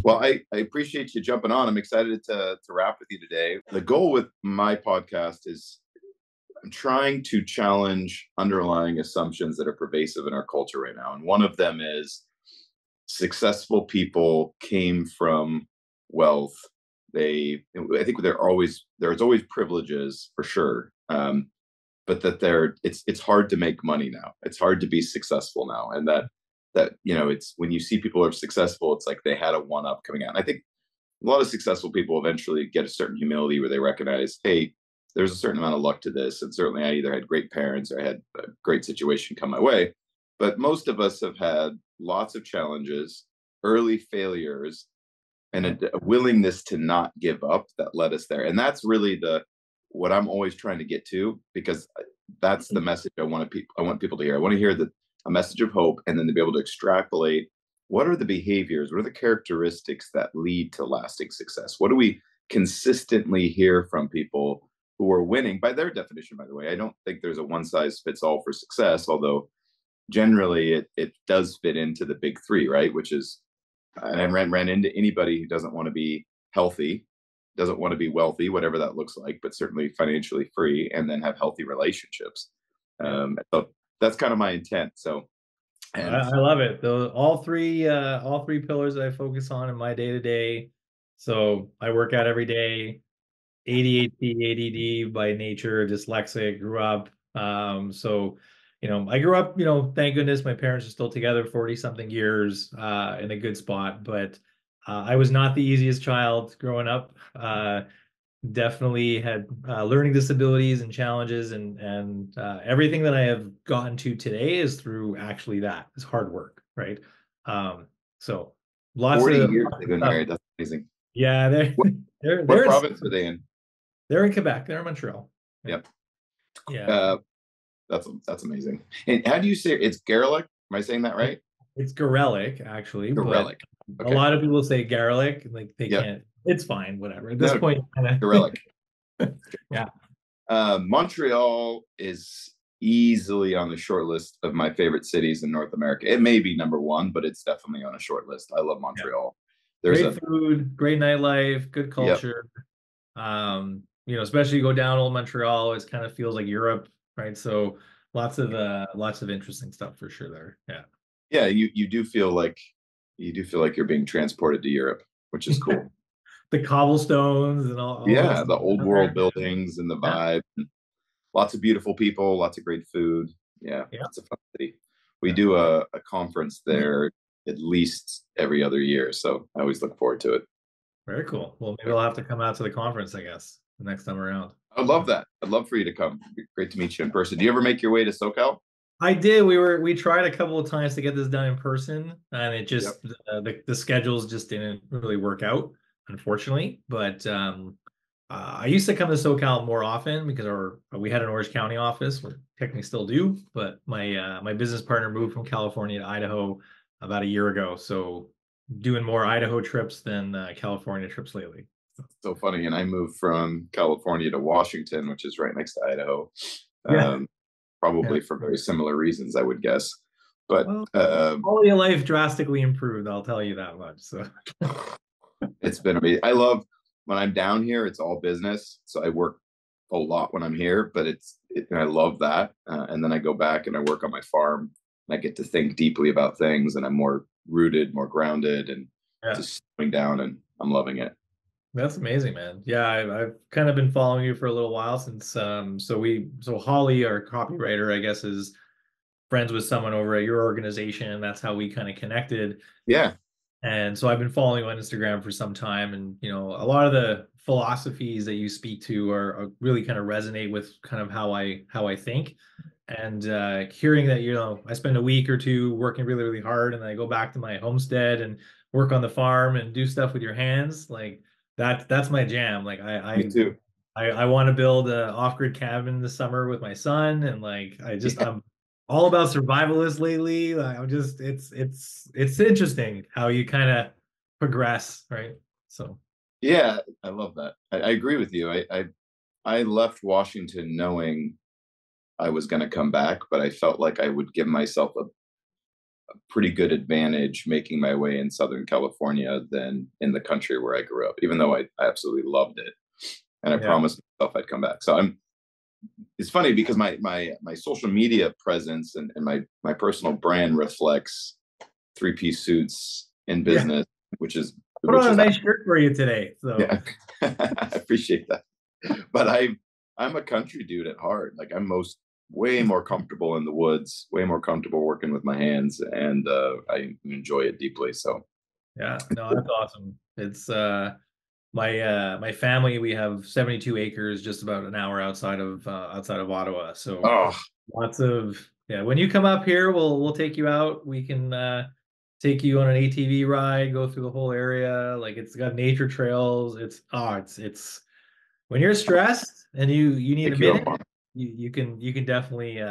Well, I appreciate you jumping on. I'm excited to wrap with you today. The goal with my podcast is I'm trying to challenge underlying assumptions that are pervasive in our culture right now. And one of them is successful people came from wealth. I think there's always privileges for sure, but that it's hard to make money now. It's hard to be successful now, and that it's when you see people are successful, it's like they had a one up coming out. And I think a lot of successful people eventually get a certain humility where they recognize, hey, there's a certain amount of luck to this, and certainly I either had great parents or I had a great situation come my way. But most of us have had lots of challenges, early failures, and a willingness to not give up that led us there. And that's really what I'm always trying to get to, because that's the message I want people to hear. I want to hear a message of hope, and then to be able to extrapolate what are the behaviors, what are the characteristics that lead to lasting success? What do we consistently hear from people who are winning by their definition, by the way? I don't think there's a one size fits all for success, although generally it does fit into the big three, right? Which is, and I ran into anybody who doesn't want to be healthy, doesn't want to be wealthy, whatever that looks like, but certainly financially free, and then have healthy relationships. So that's kind of my intent. So, and I love it. All three pillars that I focus on in my day to day. So I work out every day. ADHD, ADD by nature, dyslexic, grew up. So, I grew up, thank goodness my parents are still together 40 something years, in a good spot, but I was not the easiest child growing up. Definitely had learning disabilities and challenges, and everything that I have gotten to today is through actually that is hard work, right? So lots 40 of years they've been married. That's amazing. yeah, What, they're what they're province are they in? they're in Quebec. They're in Montreal. Yep. Yeah. Uh, that's amazing. And how do you say it's Garellek? Am I saying that right? It's Garellek, actually, but Garellek. a Okay. lot of people say Garallek, like they Yep. can't. It's fine, whatever. At this No, point, Garellek. yeah. Montreal is easily on the short list of my favorite cities in North America. It may be number one, but it's definitely on a short list. I love Yeah. Montreal. There's Great food, great nightlife, good yep. culture. Especially you go down Old Montreal, it kind of feels like Europe, right? So lots of interesting stuff for sure there. Yeah. Yeah, you do feel like you're being transported to Europe, which is cool. The cobblestones and all Yeah, those the old world buildings and the yeah. vibe. Lots of beautiful people, lots of great food. Yeah, Yeah. it's a fun city. We do a conference there at least every other year, so I always look forward to it. Very cool. Well, maybe I'll have to come out to the conference, I guess, the next time around. I'd love that. I'd love for you to come. It'd be great to meet you in person. Do you ever make your way to SoCal? I did. We tried a couple of times to get this done in person, and it Yep. just the schedules just didn't really work out, unfortunately. But I used to come to SoCal more often because we had an Orange County office. We technically still do, but my business partner moved from California to Idaho about a year ago, so doing more Idaho trips than California trips lately. So funny. And I moved from California to Washington, which is right next to Idaho. Yeah, yeah. Probably for very similar reasons, I would guess. But Well, quality of life drastically improved, I'll tell you that much. So it's been amazing. I love when I'm down here, it's all business. So I work a lot when I'm here, but and I love that. And then I go back and I work on my farm, and I get to think deeply about things, and I'm more rooted, more grounded, and yeah. just slowing down, and I'm loving it. That's amazing, man. Yeah, I've kind of been following you for a little while since so Holly, our copywriter, I guess, is friends with someone over at your organization. That's how we kind of connected. Yeah. And so I've been following you on Instagram for some time, and a lot of the philosophies that you speak to are really kind of resonate with kind of how I think. And hearing that, I spend a week or two working really, really hard, and then I go back to my homestead and work on the farm and do stuff with your hands, like that's my jam. Like Me too. I want to build a off-grid cabin this summer with my son, and like I'm all about survivalist lately. Like I'm just it's interesting how you kind of progress, right? So Yeah, I love that. I agree with you. I left Washington knowing I was going to come back, but I felt like I would give myself pretty good advantage making my way in Southern California than in the country where I grew up, even though I absolutely loved it. And I Yeah. promised myself I'd come back. So it's funny because my social media presence and my personal brand reflects three-piece suits in Yeah. business, which is, Put on a nice shirt for you today. So yeah, I appreciate that. But I'm a country dude at heart. Like way more comfortable in the woods, way more comfortable working with my hands, and I enjoy it deeply. So yeah, no, that's awesome. It's my family, we have 72 acres just about an hour outside of Ottawa. So oh lots of, yeah, when you come up here, we'll take you out. We can take you on an ATV ride, go through the whole area. Like it's got nature trails. It's when you're stressed and you need a take you up minute, on you can definitely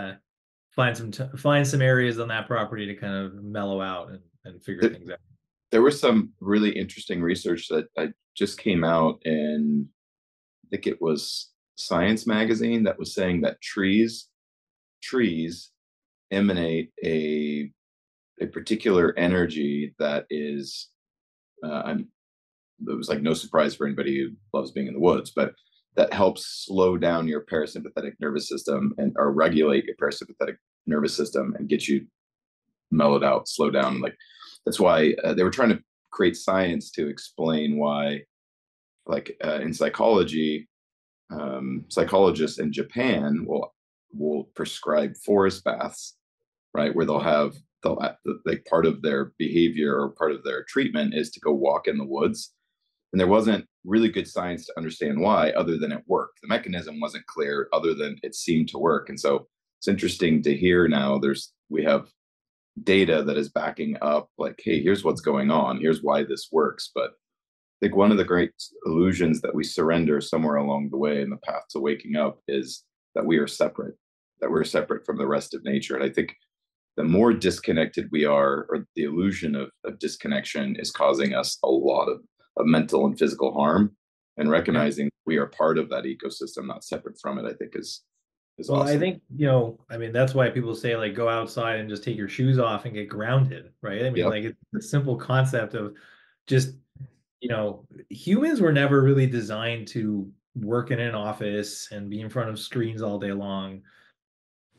find some areas on that property to kind of mellow out and figure it. things out. There was some really interesting research that I just came out in, I think it was Science magazine, that was saying that trees emanate a particular energy that is it was like no surprise for anybody who loves being in the woods, but that helps slow down your parasympathetic nervous system and or regulate your parasympathetic nervous system and get you mellowed out, slow down. Like that's why they were trying to create science to explain why, like in psychology, psychologists in Japan will prescribe forest baths, right, where they'll like part of their behavior or part of their treatment is to go walk in the woods. And there wasn't really good science to understand why, other than it worked. The mechanism wasn't clear, other than it seemed to work. And so it's interesting to hear now. We have data that is backing up, like, hey, here's what's going on. Here's why this works. But I think one of the great illusions that we surrender somewhere along the way in the path to waking up is that that we're separate from the rest of nature. And I think the more disconnected we are, or the illusion of disconnection is causing us a lot of mental and physical harm. And Yeah. recognizing we are part of that ecosystem, not separate from it, I think is Well, I awesome. think, I mean, that's why people say like go outside and just take your shoes off and get grounded, right? I mean, Yep. like it's the simple concept of just, humans were never really designed to work in an office and be in front of screens all day long.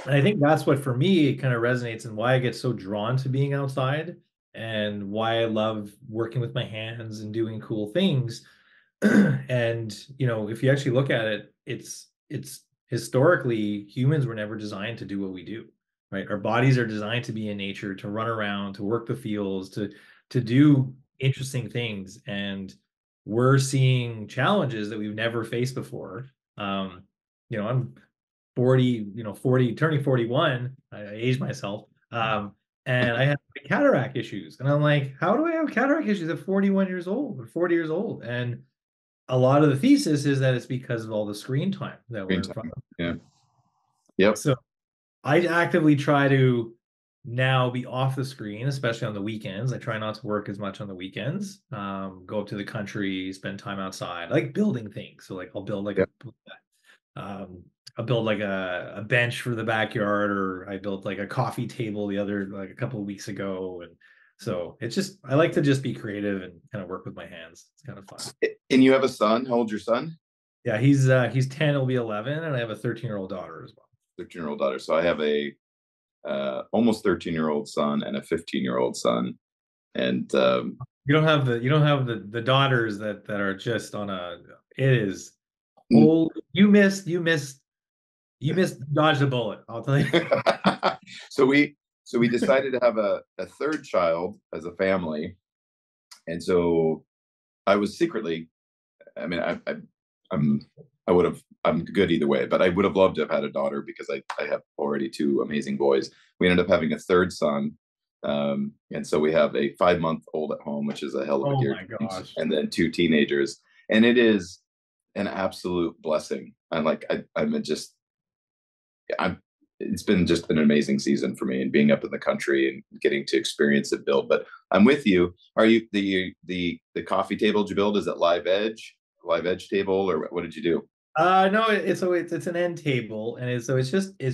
And I think that's what for me kind of resonates and why I get so drawn to being outside and why I love working with my hands and doing cool things. And if you actually look at it, it's historically humans were never designed to do what we do, right? Our bodies are designed to be in nature, to run around, to work the fields, to do interesting things. And we're seeing challenges that we've never faced before. I'm 40, 40, turning 41. I aged myself. And I have cataract issues. And I'm like, how do I have cataract issues at 41 years old or 40 years old? And a lot of the thesis is that it's because of all the screen time that Screen we're in front time. of. Yeah. Yep. So I actively try to now be off the screen, especially on the weekends. I try not to work as much on the weekends. Go up to the country, spend time outside. I like building things. So like Yep. um, I'll build like a bench for the backyard, or I built like a coffee table like a couple of weeks ago. And so it's just I like to just be creative and kind of work with my hands. It's kind of fun. And you have a son. How old's your son? Yeah, he's 10, he'll be 11, and I have a 13-year-old daughter as well. 13-year-old daughter. So I have a almost 13-year-old son and a 15-year-old son. And You don't have the daughters that are just on a it is mm, whole you missed dodge the bullet, I'll tell you. so we decided to have a third child as a family. And so I was secretly, I mean, I'm I would have I'm good either way, but I would have loved to have had a daughter because I have already two amazing boys. We ended up having a third son. And so we have a 5-month old at home, which is a hell of a Oh gear my change, gosh. and then two teenagers. And it is an absolute blessing. I'm just I'm it's been just an amazing season for me, and being up in the country and getting to experience it build. But I'm with you. Are you the coffee table did you build? Is it live edge table, or what did you do? No, it's an end table, and it's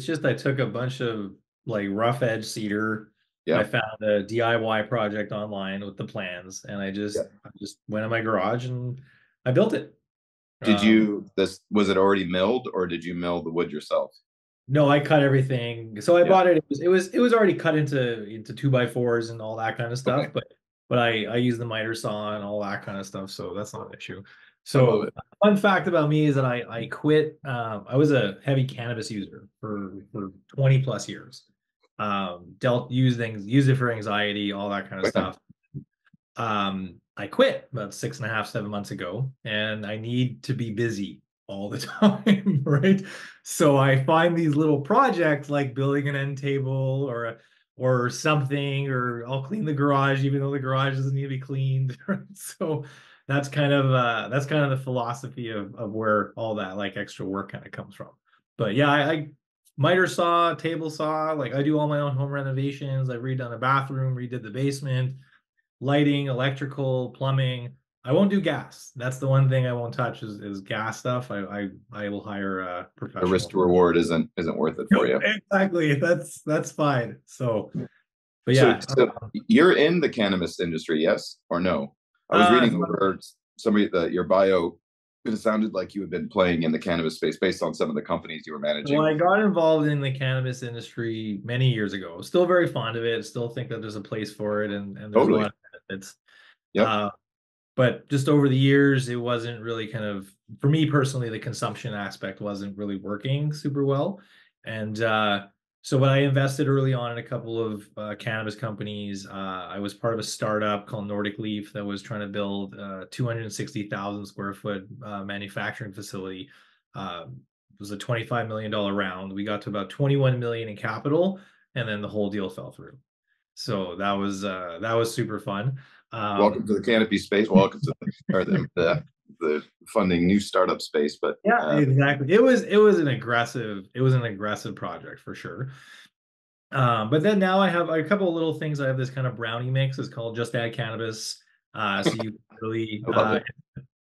just I took a bunch of like rough edge cedar, I Yeah. found a DIY project online with the plans, and I just went in my garage and I built it. Did Um, you this was it already milled, or did you mill the wood yourself? no, I cut everything. So I Yeah. bought it. It was already cut into 2x4s and all that kind of stuff. Okay. But I use the miter saw and all that kind of stuff, so that's not an issue. I love So it. fun fact about me is that I quit. I was a heavy cannabis user for 20 plus years. Used it for anxiety, all that kind of Yeah. stuff. I quit about 6.5, 7 months ago, and I need to be busy all the time, right? So I find these little projects like building an end table or something, or I'll clean the garage, even though the garage doesn't need to be cleaned. Right? So that's kind of the philosophy of where all that like extra work kind of comes from. But yeah, I miter saw, table saw, like I do all my own home renovations. I redone a bathroom, redid the basement, lighting, electrical, plumbing. I won't do gas. That's the one thing I won't touch is gas stuff. I will hire a The risk professional. to reward isn't worth it for Nope, you. exactly. That's fine. So, but So, yeah. so you're in the cannabis industry, yes or no? I was reading So over somebody that your bio. It sounded like you had been playing in the cannabis space based on some of the companies you were so managing. I got involved in the cannabis industry many years ago. Still very fond of it. Still think that there's a place for it, and there's a lot Totally. of benefits. Yep. Uh, but just over the years, it wasn't really kind of, for me personally, the consumption aspect wasn't really working super well. And so when I invested early on in a couple of cannabis companies, I was part of a startup called Nordic Leaf that was trying to build a 260,000 square foot manufacturing facility. It was a $25 million round. We got to about 21 million in capital, and then the whole deal fell through. So that was super fun. Welcome to the canopy space. Welcome to the funding new startup space. But Yeah, exactly. It was an aggressive project for sure. But then now I have a couple of little things. I have this kind of brownie mix. It's called Just Add Cannabis. So you really I love it.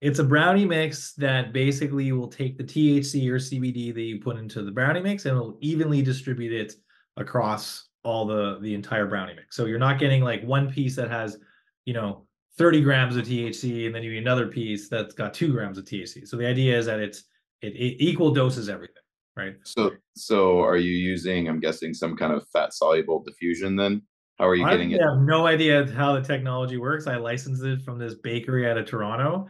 it's a brownie mix that basically will take the THC or CBD that you put into the brownie mix and it'll evenly distribute it across all the entire brownie mix. So you're not getting like one piece that has, 30 grams of THC and then you get another piece that's got 2 grams of THC. So the idea is that it equal doses everything, right? So are you using, I'm guessing, some kind of fat soluble diffusion then? How are you getting Honestly, it? I have no idea how the technology works. I licensed it from this bakery out of Toronto.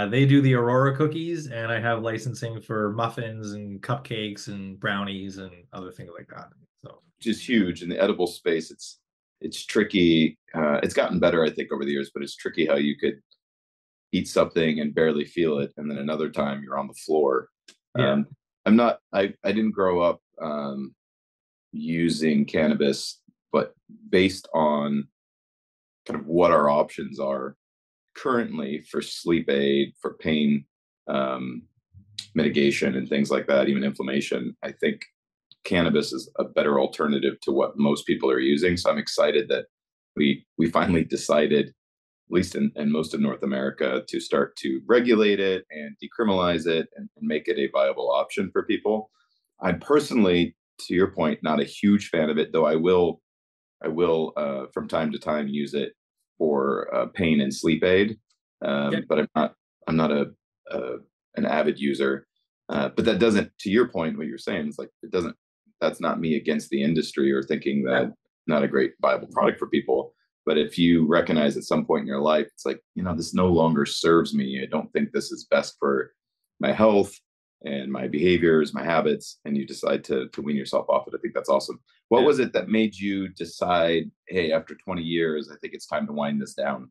They do the Aurora cookies, and I have licensing for muffins and cupcakes and brownies and other things like that. So Which is huge in the edible space. It's tricky. It's gotten better, I think, over the years, but it's tricky how you could eat something and barely feel it, and then another time you're on the floor. yeah, I didn't grow up using cannabis, but based on kind of what our options are currently for sleep aid, for pain um, mitigation, and things like that, even inflammation, I think cannabis is a better alternative to what most people are using. So I'm excited that we finally decided, at least in most of North America, to start to regulate it and decriminalize it and make it a viable option for people. I'm personally, to your point, not a huge fan of it, though I will from time to time use it for pain and sleep aid. yeah, But I'm not a an avid user. But that doesn't, to your point, what you're saying is like it doesn't. That's not me against the industry or thinking yeah. that not a great viable product for people. But if you recognize at some point in your life, it's like, this no longer serves me. I don't think this is best for my health and my behaviors, my habits, and you decide to wean yourself off it. I think that's awesome. What Yeah. was it that made you decide, hey, after 20 years, I think it's time to wind this down?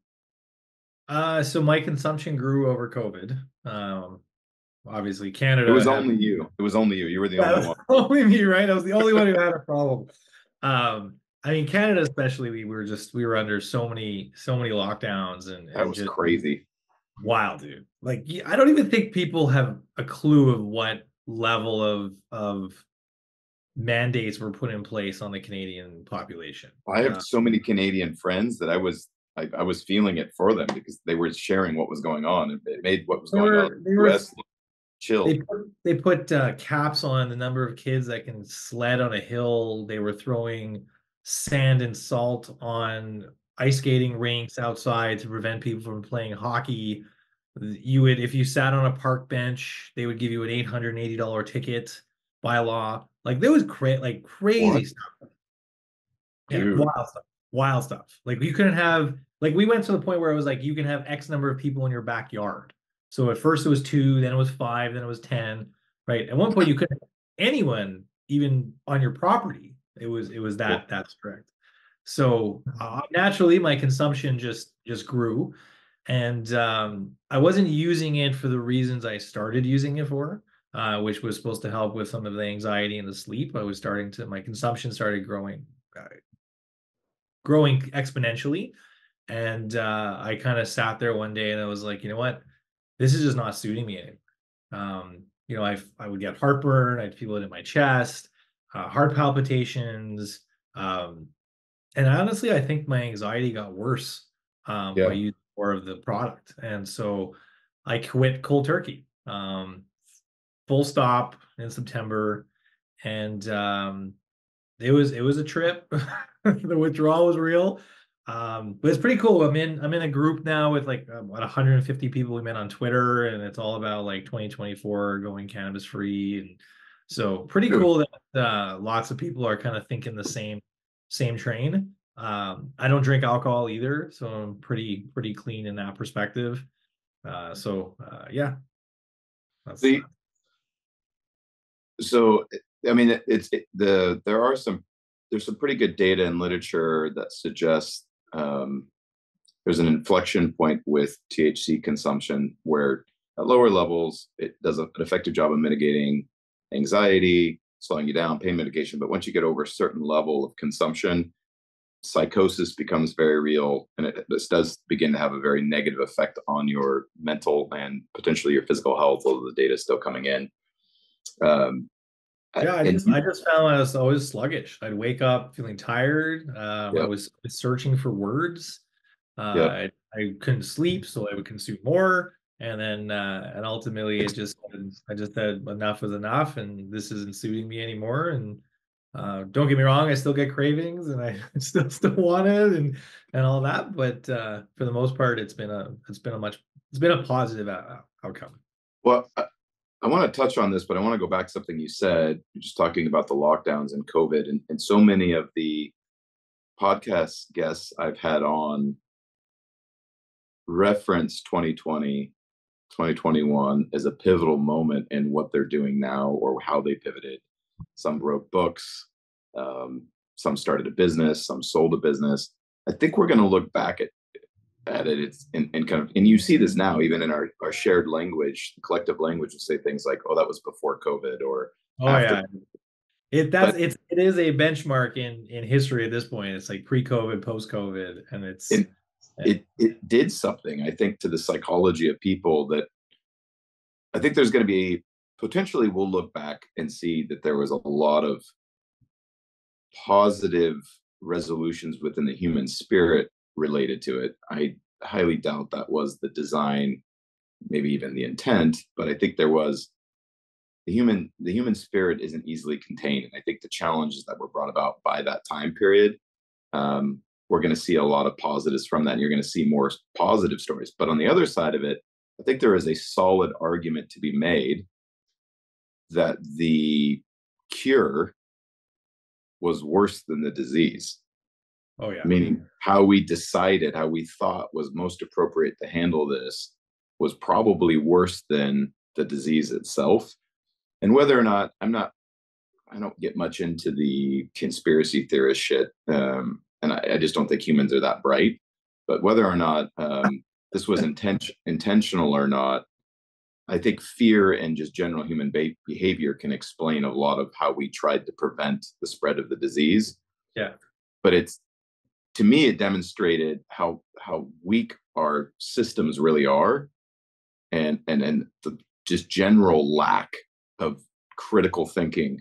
So my consumption grew over COVID. Obviously, It Canada was had. only you. It was only you. You were the Yeah, only that's one. only me, right? I was the only one who had a problem. I mean, Canada especially, we were under so many lockdowns and That and was just crazy. wild, dude. Like, I don't even think people have a clue of what level of mandates were put in place on the Canadian population. I have so many Canadian friends that I was feeling it for them because they were sharing what was going on. It made what was They going on in were they the were U.S. look chill. they put caps on the number of kids that can sled on a hill. They were throwing sand and salt on ice skating rinks outside to prevent people from playing hockey. You would, if you sat on a park bench, they would give you an $880 ticket by law. Like there was crazy What? stuff. Yeah, Dude. wild stuff. Wild stuff. Like you couldn't have, like we went to the point where it was like you can have X number of people in your backyard. So at first it was two, then it was five, then it was 10, right? At one point you couldn't have anyone even on your property. It was Well, that strict. So naturally my consumption just grew, and I wasn't using it for the reasons I started using it for, which was supposed to help with some of the anxiety and the sleep. My consumption started growing exponentially. And I kind of sat there one day and I was like, you know what? This is just not suiting me anymore. I would get heartburn, I'd feel it in my chest, heart palpitations. And honestly, I think my anxiety got worse by yeah. using more of the product. And so I quit cold turkey, full stop in September. And it was a trip. The withdrawal was real. But it's pretty cool. I'm in a group now with like about 150 people we met on Twitter, and it's all about like 2024 going cannabis free. And so pretty Dude. cool that lots of people are kind of thinking the same train. I don't drink alcohol either, so I'm pretty clean in that perspective. Yeah, that's The so I mean there's some pretty good data and literature that suggests there's an inflection point with THC consumption where at lower levels it does an effective job of mitigating anxiety, slowing you down, pain mitigation. But once you get over a certain level of consumption, psychosis becomes very real, and this does begin to have a very negative effect on your mental and potentially your physical health, although the data is still coming in. Um, Yeah, I and just I just found I was always sluggish. I'd wake up feeling tired. I yeah, was searching for words. yeah. I couldn't sleep, so I would consume more, and then and ultimately I just said enough is enough, and this isn't suiting me anymore. And don't get me wrong, I still get cravings, and I still want it, and all that. But for the most part, it's been a positive outcome. Well, I want to touch on this, but I want to go back to something you said. You're just talking about the lockdowns and COVID, and so many of the podcast guests I've had on reference 2020, 2021 as a pivotal moment in what they're doing now or how they pivoted. Some wrote books, some started a business, some sold a business. I think we're going to look back at it. It's and kind of, and you see this now even in our shared language, collective language will say things like, oh, that was before COVID or Oh after. yeah, But it is a benchmark in history at this point. It's like pre-COVID, post-COVID, and it, yeah. it did something, I think, to the psychology of people that I think there's going to be potentially, we'll look back and see that there was a lot of positive resolutions within the human spirit related to it. I highly doubt that was the design, maybe even the intent, but I think there was the human spirit isn't easily contained. And I think the challenges that were brought about by that time period, we're going to see a lot of positives from that. And you're going to see more positive stories. But on the other side of it, I think there is a solid argument to be made that the cure was worse than the disease, Oh yeah. meaning how we decided, how we thought was most appropriate to handle this was probably worse than the disease itself. And whether or not, I don't get much into the conspiracy theorist shit. And I just don't think humans are that bright. But whether or not this was intentional or not, I think fear and just general human behavior can explain a lot of how we tried to prevent the spread of the disease. Yeah. But to me, it demonstrated how weak our systems really are, and the just general lack of critical thinking.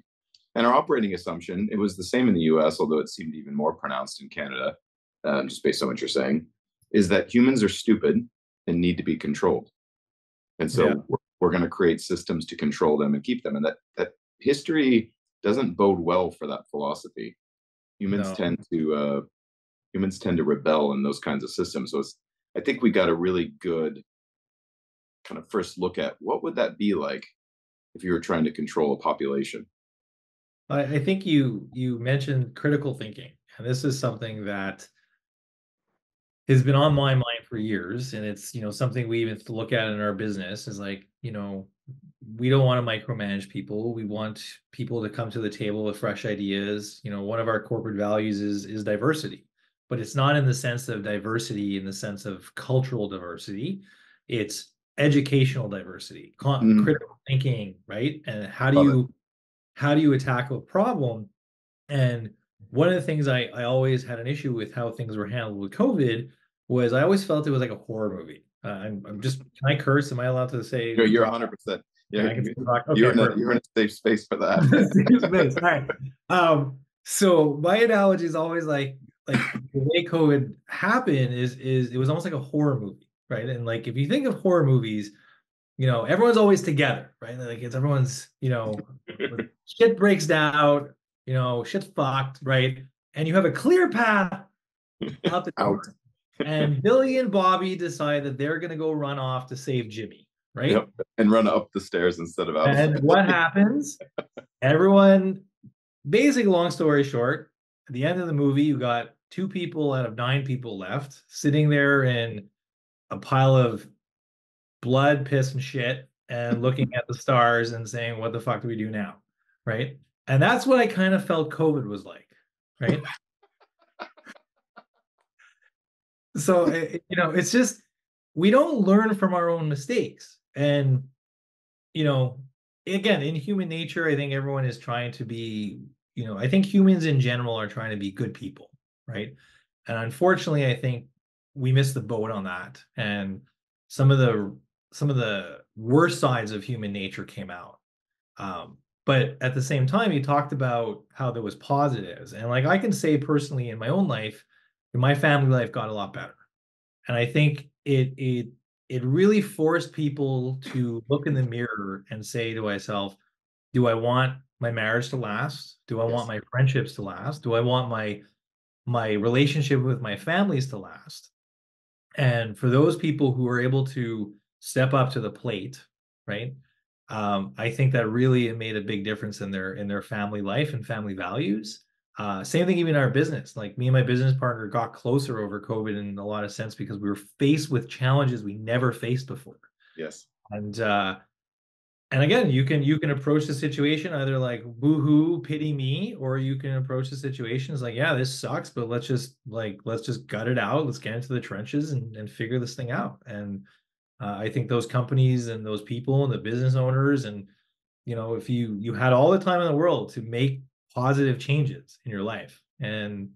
And our operating assumption, it was the same in the US, although it seemed even more pronounced in Canada, just based on what you're saying, is that humans are stupid and need to be controlled. And Yeah. so we're going to create systems to control them and keep them. And that history doesn't bode well for that philosophy. Humans No. tend to rebel in those kinds of systems. So I think we got a really good kind of first look at what would that be like if you were trying to control a population. I think you mentioned critical thinking, and this is something that has been on my mind for years, and it's something we even look at in our business is like we don't want to micromanage people. We want people to come to the table with fresh ideas. One of our corporate values is diversity, but it's not in the sense of diversity in the sense of cultural diversity. It's educational diversity, Mm, critical thinking, right? And love it. how do you tackle a problem? And one of the things I always had an issue with how things were handled with COVID was I always felt it was like a horror movie. I'm just, can I curse? Am I allowed to say You're drop? 100%. Yeah, Yeah, I can say drop. Okay, perfect. you're in a safe space for that. Safe space. All right. So my analogy is always like the way COVID happened is it was almost like a horror movie, right? And like if you think of horror movies, everyone's always together, right? Like it's everyone's, shit breaks down, shit's fucked, right? And you have a clear path out the Out. door. And Billy and Bobby decide that they're going to go run off to save Jimmy, right? Yep. And run up the stairs instead of out of And what happens? Everyone, basically, long story short, at the end of the movie, you got two people out of nine people left sitting there in a pile of blood, piss, and shit, and looking at the stars and saying, "What the fuck do we do now?" Right? And that's what I kind of felt COVID was like, right? So it's just we don't learn from our own mistakes, and you know, again, in human nature, I think everyone is trying to be, I think humans in general are trying to be good people, right? And unfortunately, I think we missed the boat on that. And some of the some of the worst sides of human nature came out. But at the same time, you talked about how there was positives. And like I can say personally in my own life, my family life got a lot better. And I think it really forced people to look in the mirror and say to myself, do I want my marriage to last? Do I want Yes. my friendships to last? Do I want my relationship with my families to last? And for those people who are able to step up to the plate, right? I think that really made a big difference in their family life and family values. Same thing even in our business. Like me and my business partner got closer over COVID in a lot of sense because we were faced with challenges we never faced before. Yes. And and again, you can approach the situation either like boo-hoo, pity me, or you can approach the situation as like, yeah, this sucks, but let's just gut it out. Let's get into the trenches and figure this thing out. And I think those companies and those people and the business owners and if you had all the time in the world to make positive changes in your life, and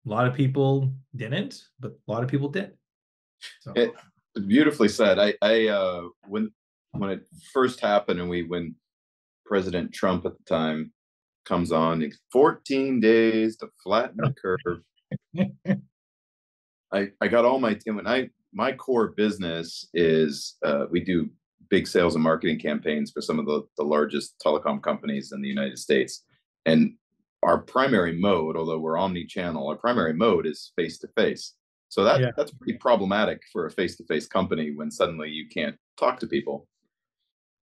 a lot of people didn't, but a lot of people did. So It beautifully said. When it first happened and when President Trump at the time comes on, 14 days to flatten the curve. I got all my team, and my core business is we do big sales and marketing campaigns for some of the largest telecom companies in the United States. And our primary mode, although we're omni-channel, our primary mode is face to face. So yeah, that's pretty problematic for a face to face company when suddenly you can't talk to people.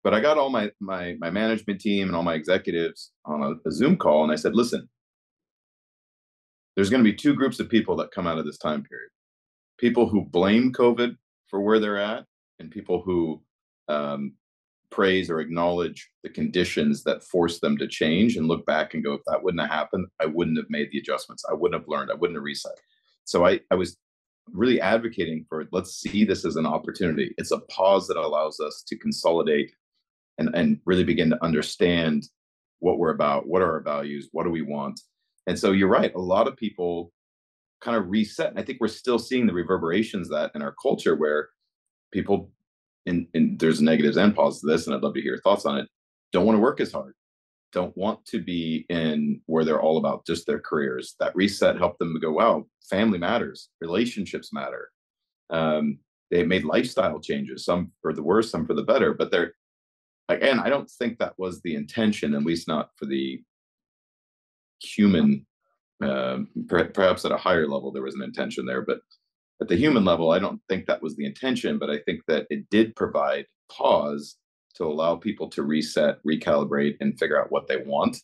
But I got all my management team and all my executives on a Zoom call, and I said, listen, there's going to be two groups of people that come out of this time period: people who blame COVID for where they're at, and people who um, praise or acknowledge the conditions that force them to change and look back and go, if that wouldn't have happened, I wouldn't have made the adjustments. I wouldn't have learned. I wouldn't have reset. So I was really advocating for let's see this as an opportunity. It's a pause that allows us to consolidate and really begin to understand what we're about, what are our values, what do we want. And so you're right. A lot of people kind of reset. And I think we're still seeing the reverberations of that in our culture where people, and there's negatives and positives to this, and I'd love to hear your thoughts on it, don't want to work as hard, don't want to be in where they're all about just their careers. That reset helped them to go, wow, family matters, relationships matter. They made lifestyle changes, some for the worse, some for the better, but they're, again, I don't think that was the intention, at least not for the human Perhaps at a higher level there was an intention there, but at the human level, I don't think that was the intention. But I think that it did provide pause to allow people to reset, recalibrate, and figure out what they want.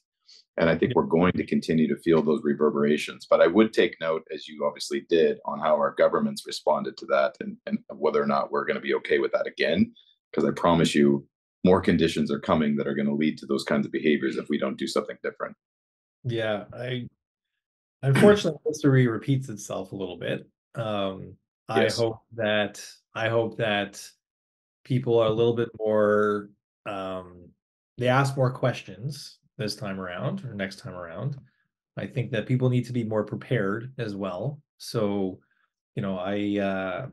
And I think we're going to continue to feel those reverberations. But I would take note, as you obviously did, on how our governments responded to that, and whether or not we're going to be okay with that again. Because I promise you, more conditions are coming that are going to lead to those kinds of behaviors if we don't do something different. Yeah, unfortunately history repeats itself a little bit. I Yes. hope that people are a little bit more they ask more questions this time around or next time around. I think that people need to be more prepared as well. So, I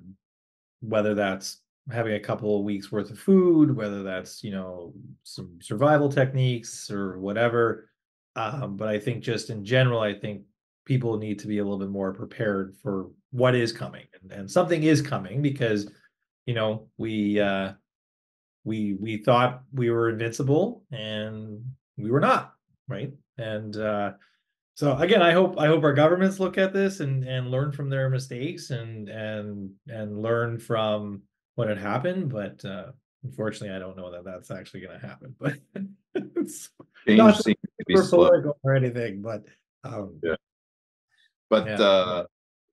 whether that's having a couple of weeks worth of food, whether that's, some survival techniques or whatever. But I think just in general, I think people need to be a little bit more prepared for what is coming, and something is coming because, we thought we were invincible and we were not, right? And so again, I hope our governments look at this and learn from their mistakes and learn from what had happened. But unfortunately, I don't know that that's actually going to happen. But it's Change not seems to be super slow. political or anything. But Yeah. But yeah.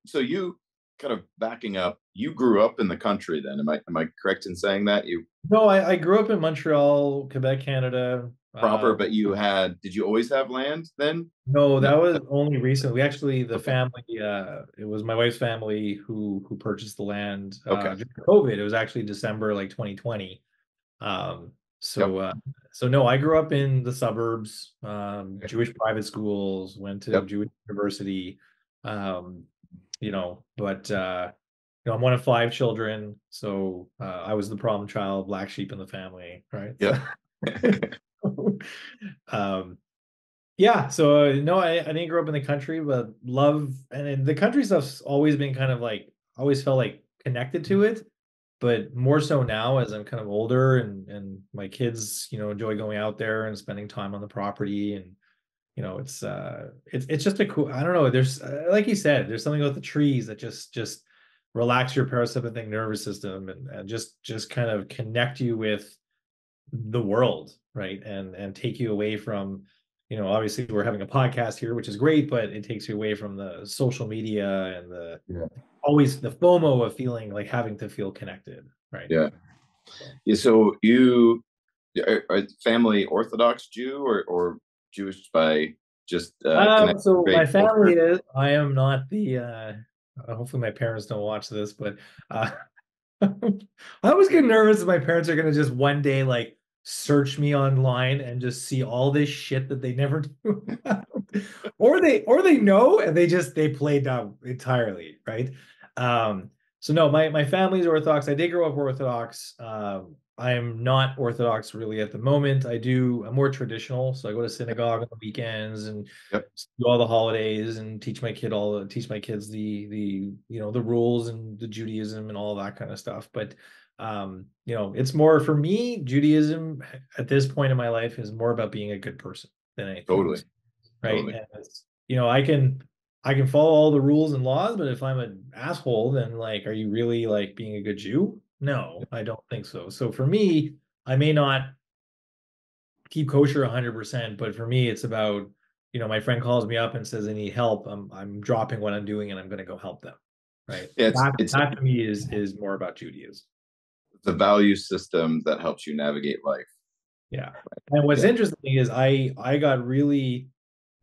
so you, kind of backing up, you grew up in the country then. Am I correct in saying that? You No, I grew up in Montreal, Quebec, Canada. proper, but did you always have land then? No, No. that was only recent. We actually, the family, it was my wife's family who purchased the land Okay. during COVID. It was actually December like 2020. Um, Yep. so so no, I grew up in the suburbs, Jewish private schools, went to Yep. Jewish university, but I'm one of five children, so I was the problem child, black sheep in the family, right? Yep. um, yeah, so no, I didn't grow up in the country, but love and the country stuff's always been kind of like always felt like connected to it, but more so now as I'm kind of older and my kids, enjoy going out there and spending time on the property and it's just a cool, I don't know, there's like you said, there's something about the trees that just relax your parasympathetic nervous system and just kind of connect you with the world, right? And take you away from, obviously we're having a podcast here, which is great, but it takes you away from the social media and the Yeah. always the FOMO of feeling like having to feel connected, right? Yeah. So, Yeah. So you are family Orthodox Jew or Jewish by just connect so my great family culture? is, I am not the hopefully my parents don't watch this, but I always get nervous that my parents are gonna just one day like search me online and just see all this shit that they never do. Or they know and they play down entirely, right? So no, my family's Orthodox. I did grow up Orthodox. I am not Orthodox really at the moment. I'm more traditional, so I go to synagogue on the weekends and Yep. do all the holidays and teach my kids the rules and the Judaism and all that kind of stuff. But it's more for me, Judaism at this point in my life is more about being a good person than anything Totally. else, right? Totally. And I can follow all the rules and laws, but if I'm an asshole, then like, are you really like being a good Jew? No, I don't think so. So for me, I may not keep kosher 100%, but for me, it's about, my friend calls me up and says they need help. I'm dropping what I'm doing and I'm going to go help them. Right. Yeah, it's That to me is more about Judaism. the value system that helps you navigate life. Yeah. And what's Yeah. interesting is I got really,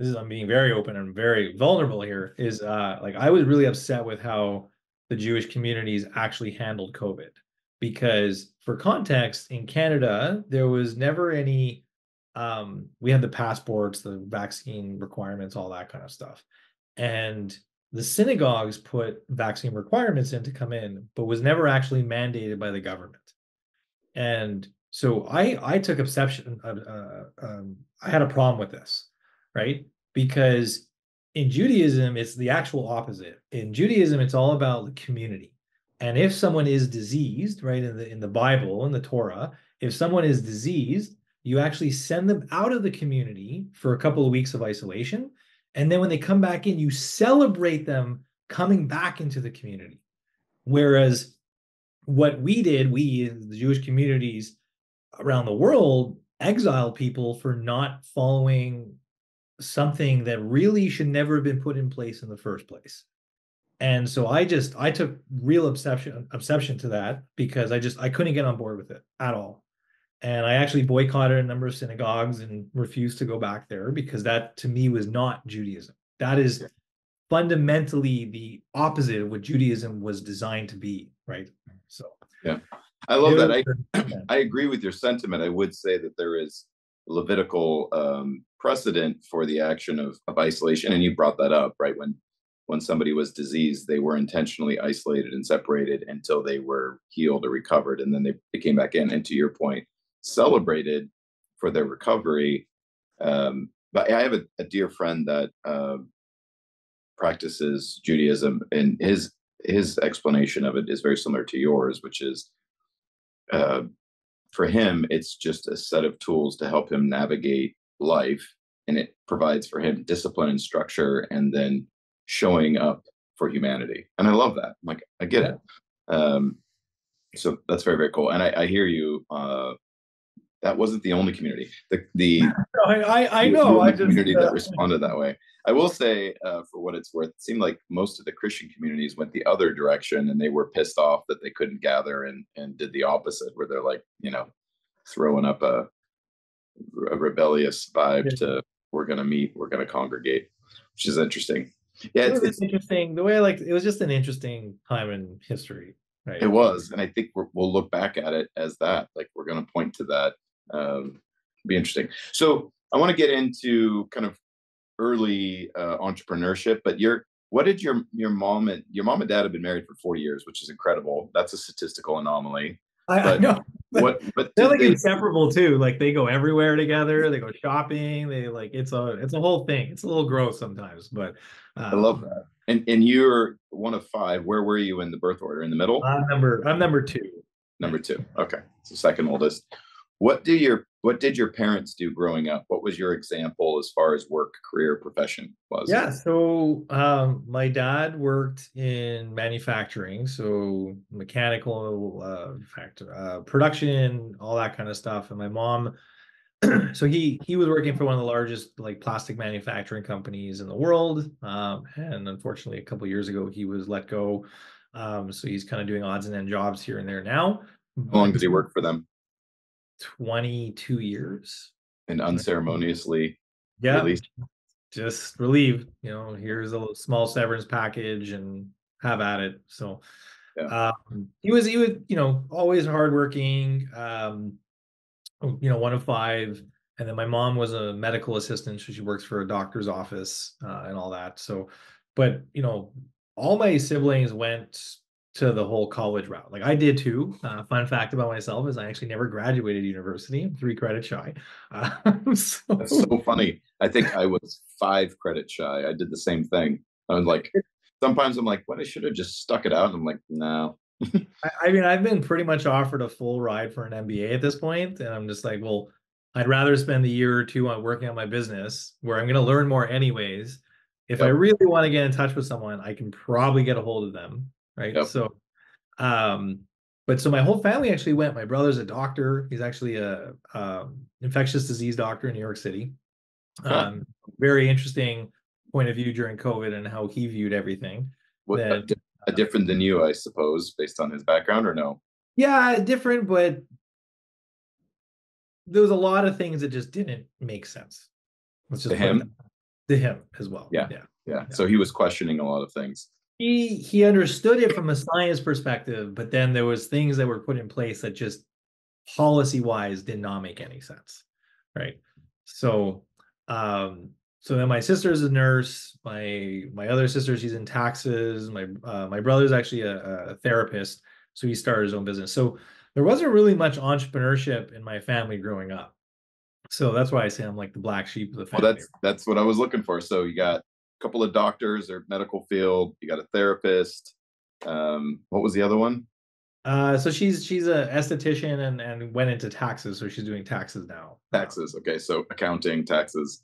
I'm being very open and very vulnerable here, is like I was really upset with how the Jewish communities actually handled COVID. Because for context, in Canada, there was never any we had the passports, the vaccine requirements, all that kind of stuff. And the synagogues put vaccine requirements in to come in, but was never actually mandated by the government. And so I took exception. I had a problem with this, right? Because in Judaism, it's the actual opposite. In Judaism, it's all about the community. And if someone is diseased, right, in the Bible, in the Torah, if someone is diseased, you actually send them out of the community for a couple of weeks of isolation, And then when they come back in, you celebrate them coming back into the community. Whereas what we did, we, the Jewish communities around the world, exiled people for not following something that really should never have been put in place in the first place. And so I took real obsession to that, because I couldn't get on board with it at all. And I actually boycotted a number of synagogues and refused to go back there, because that to me was not Judaism. That is fundamentally the opposite of what Judaism was designed to be, right? So yeah, I love that. I agree with your sentiment. I would say that there is Levitical precedent for the action of isolation, and you brought that up, right? When somebody was diseased, they were intentionally isolated and separated until they were healed or recovered, and then they came back in. And to your point, celebrated for their recovery. But I have a dear friend that practices Judaism, and his explanation of it is very similar to yours, which is for him, it's just a set of tools to help him navigate life, and it provides for him discipline and structure, and then showing up for humanity. And I love that. I'm like, I get it. So that's very, very cool. And I hear you. That wasn't the only community. I know. I just community that responded that way. I will say, for what it's worth, it seemed like most of the Christian communities went the other direction, and they were pissed off that they couldn't gather, and did the opposite, where they're like, throwing up a rebellious vibe to, we're going to meet, we're going to congregate, which is interesting. Yeah, it's interesting. The way it was just an interesting time in history. Right? It was, and I think we'll look back at it as that. Like, we're going to point to that. Be interesting. So I want to get into kind of early entrepreneurship. But what did your mom and dad have been married for 40 years, which is incredible. That's a statistical anomaly. I know. But they're like inseparable too. Like, they go everywhere together. They go shopping. They it's a whole thing. It's a little gross sometimes, but I love that. And you're one of 5. Where were you in the birth order? In the middle? I'm number 2. Number 2. Okay, so second oldest. What did your parents do growing up? What was your example as far as work, career, profession was? Yeah, so my dad worked in manufacturing, so mechanical production, all that kind of stuff. And my mom, so he was working for one of the largest like plastic manufacturing companies in the world. And unfortunately, a couple of years ago, he was let go. So he's kind of doing odds and end jobs here and there now. How long did he work for them? 22 years. And unceremoniously released? Just relieved. Here's a small severance package and have at it. So he was always hardworking. One of 5. And then my mom was a medical assistant, so she works for a doctor's office and all that. So, but all my siblings went to the whole college route. Like, I did too. Fun fact about myself is I actually never graduated university. I'm 3 credits shy. That's so funny. I think I was 5 credits shy. I did the same thing. I was like, sometimes I'm like, what? I should have just stuck it out. And I'm like, no. I mean, I've been pretty much offered a full ride for an MBA at this point, and I'm just like, well, I'd rather spend a year or 2 on working on my business, where I'm going to learn more anyways. If I really want to get in touch with someone, I can probably get a hold of them, right? So, but so my whole family actually went. My brother's a doctor. He's actually a infectious disease doctor in New York City. Very interesting point of view during COVID and how he viewed everything. Different than you, I suppose, based on his background, or no? Yeah, different, but there was a lot of things that just didn't make sense. To him as well. Yeah. So he was questioning a lot of things. He understood it from a science perspective, but then there was things that were put in place that just policy-wise did not make any sense, right? So, so then my sister's a nurse. My other sister, she's in taxes. My brother's actually a therapist, so he started his own business. So there wasn't really much entrepreneurship in my family growing up. So that's why I say I'm like the black sheep of the family. Well, that's what I was looking for. So you got a couple of doctors or medical field. You got a therapist. What was the other one? So she's a esthetician and went into taxes. So she's doing taxes now. Taxes. Okay. So accounting, taxes.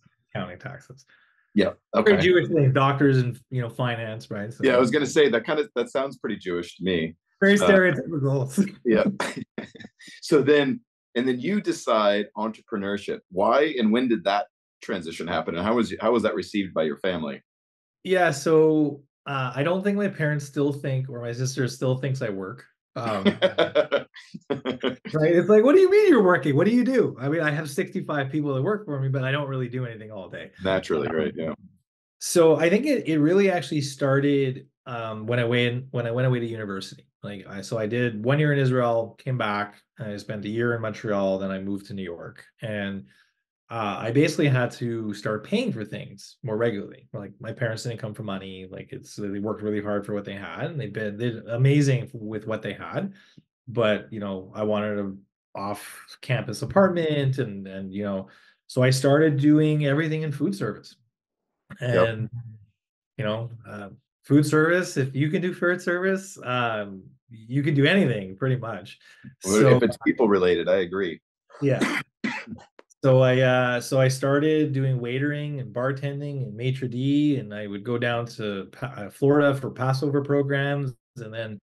Yeah. Very Okay. Jewish thing, doctors and finance, right? Yeah, I So was gonna say that sounds pretty Jewish to me. very Uh, stereotypical. yeah. So then, and then you decide entrepreneurship. Why and when did that transition happen, and how was that received by your family? Yeah, so I don't think my parents still think, or my sister still thinks I work. Right? It's like, what do you mean you're working? What do you do? I mean, I have 65 people that work for me, but I don't really do anything all day. Naturally, right? Yeah. So I think it really actually started when I went away to university. Like I did 1 year in Israel, came back, I spent a year in Montreal, then I moved to New York, and I basically had to start paying for things more regularly. Like my parents didn't come from money. Like they worked really hard for what they had, and did amazing with what they had. But I wanted an off-campus apartment, and so I started doing everything in food service. Yep. And you know, uh, food service. If you can do food service, you can do anything pretty much. Well, So if it's people related, I agree. yeah. So I started doing waitering and bartending and maitre d', and I would go down to Florida for Passover programs, and then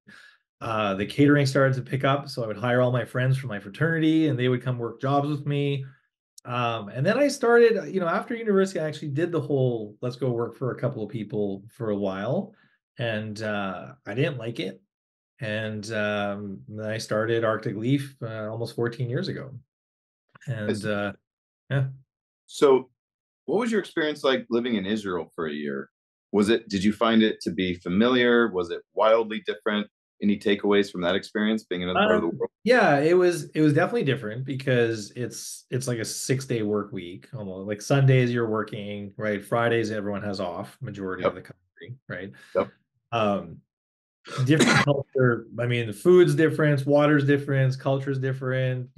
the catering started to pick up. So I would hire all my friends from my fraternity, and they would come work jobs with me. And then I started, after university, I actually did the whole let's go work for a couple of people for a while, and I didn't like it. And then I started Arctic Leaf almost 14 years ago, and yeah. So, what was your experience like living in Israel for a year? Did you find it to be familiar? Was it wildly different? Any takeaways from that experience being another part of the world? Yeah, it was definitely different because it's like a 6-day work week almost. Like Sundays you're working, right? Fridays everyone has off, majority of Yep. the country, right? Yep. Um, Different culture. I mean, the food's different, water's different, culture's different.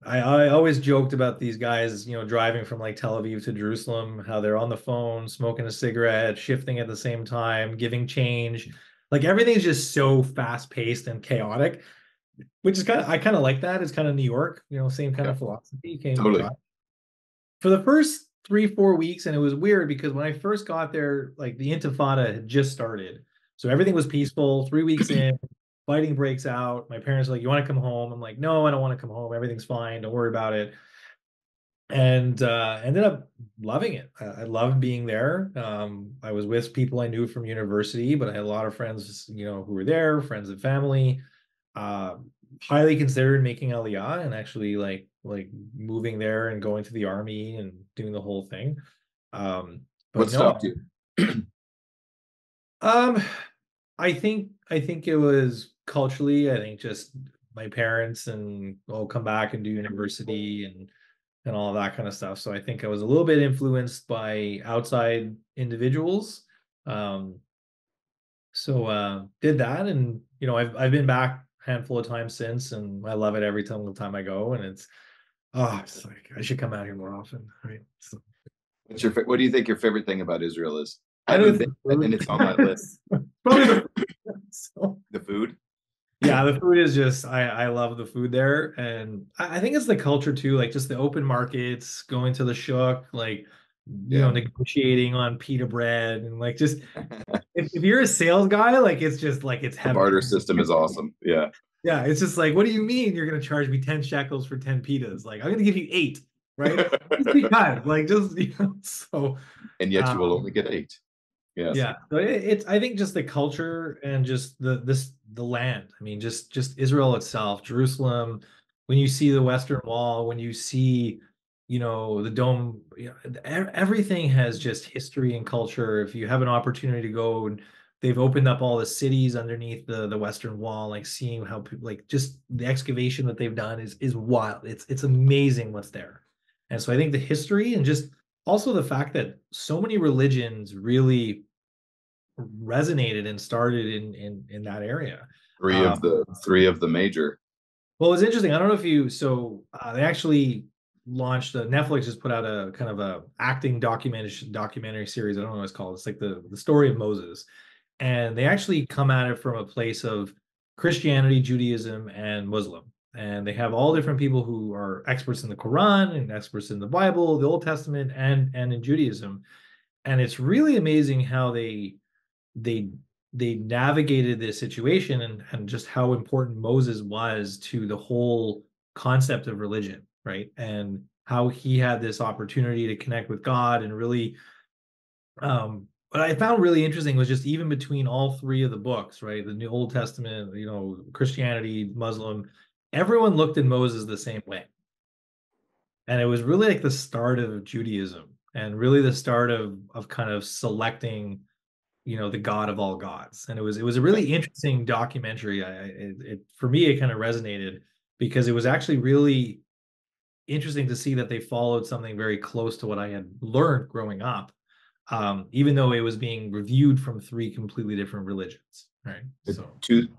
I always joked about these guys, driving from like Tel Aviv to Jerusalem, how they're on the phone, smoking a cigarette, shifting at the same time, giving change. Like everything's just so fast paced and chaotic, which is I kind of like that. It's kind of New York, same kind Yeah. of philosophy. Came Totally. drive for the first 3-4 weeks, and it was weird because when I first got there, like the Intifada had just started, so everything was peaceful. 3 weeks in, fighting breaks out. My parents are like, "You want to come home?" I'm like, "No, I don't want to come home. Everything's fine. Don't worry about it." And ended up loving it. I loved being there. I was with people I knew from university, but I had a lot of friends, who were there, friends and family. Uh, Highly considered making Aliyah and actually like moving there and going to the army and doing the whole thing. What But no, stopped you? um, I think it was culturally. I think just my parents and I'll come back and do university and all that kind of stuff. So I think I was a little bit influenced by outside individuals. Um, so did that, and I've been back a handful of times since, and I love it every single time I go. And it's like I should come out here more often, right? So, What do you think your favorite thing about Israel is? I I think haven't it's been, the and food. it's on my list. Probably the food. So, The food. yeah, the food is just I love the food there, and I think it's the culture too, like just the open markets, going to the shuk, like Yeah. negotiating on pita bread, and like just if you're a sales guy, like it's just like it's The barter heaven. system is awesome. Yeah. Yeah, it's just like, what do you mean you're gonna charge me 10 shekels for 10 pitas? Like I'm gonna give you 8, right? Just because, like just so And yet you will um only get 8. Yes. yeah, so it's I think just the culture and just the land. I mean, just Israel itself, Jerusalem. When you see the Western Wall, when you see, the dome, everything has just history and culture. If you have an opportunity to go, and they've opened up all the cities underneath the Western Wall, like seeing how people, like just the excavation that they've done is wild. It's amazing what's there. And so I think the history and just also the fact that so many religions really resonated and started in that area. Three of the major. Well, it's interesting. I don't know if you they actually launched Netflix just put out a kind of a acting documentary series. I don't know what it's called. It's like the story of Moses, and they actually come at it from a place of Christianity, Judaism, and Muslim. and they have all different people who are experts in the Quran and experts in the Bible, the Old Testament, and in Judaism. And it's really amazing how they they navigated this situation, and just how important Moses was to the whole concept of religion, right? And how he had this opportunity to connect with God and really what I found really interesting was just even between all three of the books, right? The New Old Testament, Christianity, Muslim, everyone looked at Moses the same way. And it was really like the start of Judaism, and really the start of kind of selecting, the God of all gods. And it was a really interesting documentary. For me, it kind of resonated because it was actually really interesting to see that they followed something very close to what I had learned growing up, even though it was being reviewed from three completely different religions, right? So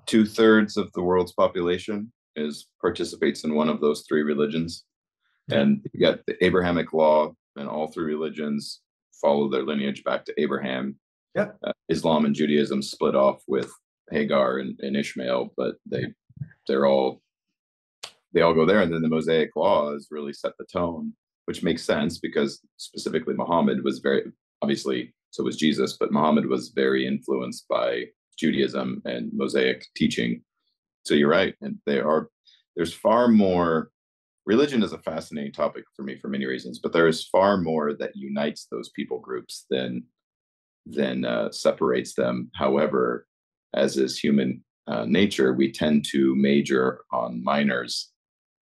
Two-thirds of the world's population participates in one of those three religions. Yeah. And you got the Abrahamic law, and all three religions follow their lineage back to Abraham. Yeah. Islam and Judaism split off with Hagar and Ishmael, but they all go there. And then the Mosaic laws really set the tone, which makes sense because specifically Muhammad was obviously, so was Jesus, but Muhammad was very influenced by Judaism and Mosaic teaching. So you're right. And there's far more. Religion is a fascinating topic for me for many reasons, but there is far more that unites those people groups than separates them. However, as is human nature, we tend to major on minors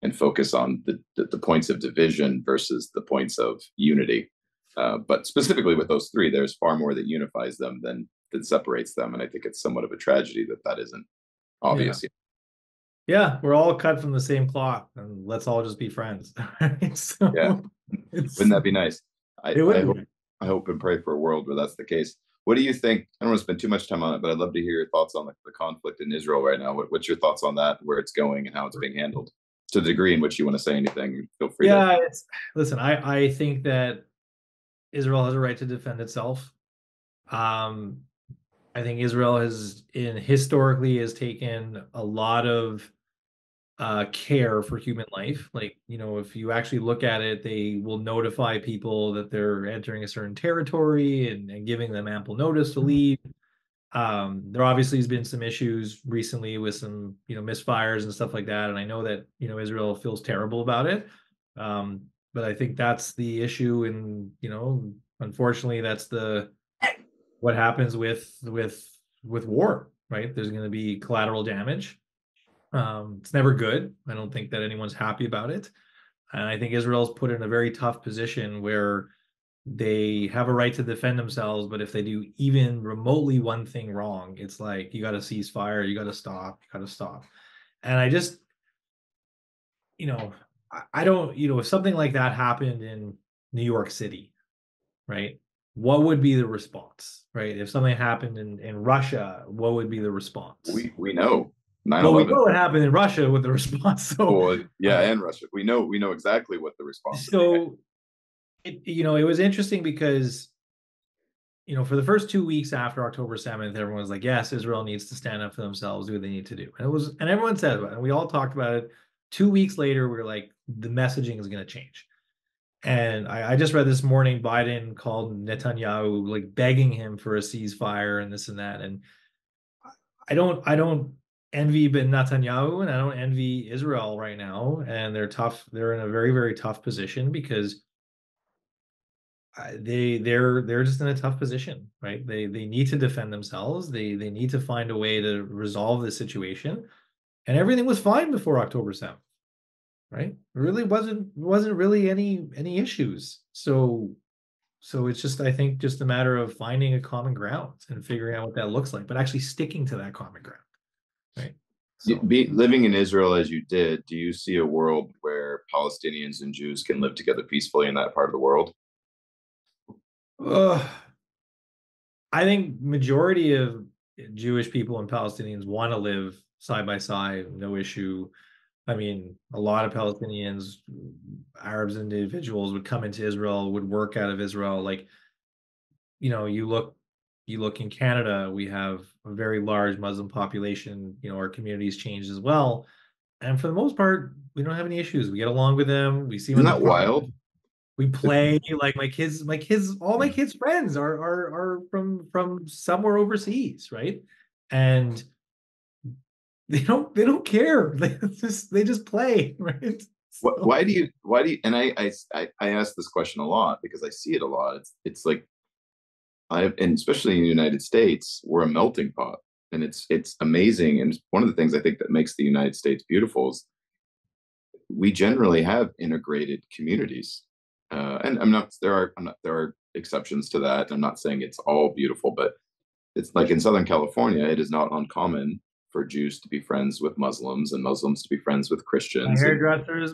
and focus on the points of division versus the points of unity. But specifically with those three, there's far more that unifies them than separates them. And I think it's somewhat of a tragedy that isn't obvious. Yeah, we're all cut from the same cloth, and let's all just be friends. So yeah, wouldn't that be nice? I hope and pray for a world where that's the case. What do you think? I don't want to spend too much time on it, but I'd love to hear your thoughts on the conflict in Israel right now. What's your thoughts on that, where it's going, and how it's being handled? To the degree in which you want to say anything, feel free. Yeah, listen, I think that Israel has a right to defend itself. I think Israel historically has taken a lot of care for human life. Like, if you actually look at it, they will notify people that they're entering a certain territory and giving them ample notice to leave. There obviously has been some issues recently with some, misfires and stuff like that. And I know that, Israel feels terrible about it. But I think that's the issue. And, unfortunately, that's what happens with war, right? There's going to be collateral damage. It's never good. I don't think that anyone's happy about it. And I think Israel's put in a very tough position where they have a right to defend themselves, but if they do even remotely one thing wrong, it's like, you got to cease fire, you got to stop, And I just, I don't, if something like that happened in New York City, right? What would be the response, right? If something happened in Russia, what would be the response? We know 9/11. Well, we know what happened in Russia with the response. So and Russia, we know exactly what the response. So it was interesting because for the first 2 weeks after October 7th, everyone was like, yes, Israel needs to stand up for themselves, do what they need to do. And everyone said about it, and we all talked about it. 2 weeks later, we were like, the messaging is going to change. And I just read this morning, Biden called Netanyahu, like begging him for a ceasefire and this and that. And I don't envy Netanyahu, and I don't envy Israel right now. And they're tough. They're in a very, very tough position because they're just in a tough position, right? They need to defend themselves. They need to find a way to resolve the situation. And everything was fine before October 7th. Right? It really wasn't really any issues. So it's just, I think, just a matter of finding a common ground and figuring out what that looks like, but actually sticking to that common ground. Right. So, living in Israel as you did, do you see a world where Palestinians and Jews can live together peacefully in that part of the world? I think majority of Jewish people and Palestinians want to live side by side, no issue. I mean, a lot of Palestinians, Arabs, individuals would come into Israel, would work out of Israel. Like, you look in Canada, we have a very large Muslim population. Our community's changed as well. And for the most part, we don't have any issues. We get along with them. We see them Isn't at the that park. wild? We play. Like all my kids' friends are from somewhere overseas, right? And they don't care. They just play, right? So, Why do you and I ask this question a lot because I see it a lot. It's like and especially in the United States, we're a melting pot, and it's amazing. And one of the things I think that makes the United States beautiful is we generally have integrated communities. And there are exceptions to that. I'm not saying it's all beautiful, but it's like in Southern California, it is not uncommon for Jews to be friends with Muslims and Muslims to be friends with Christians. And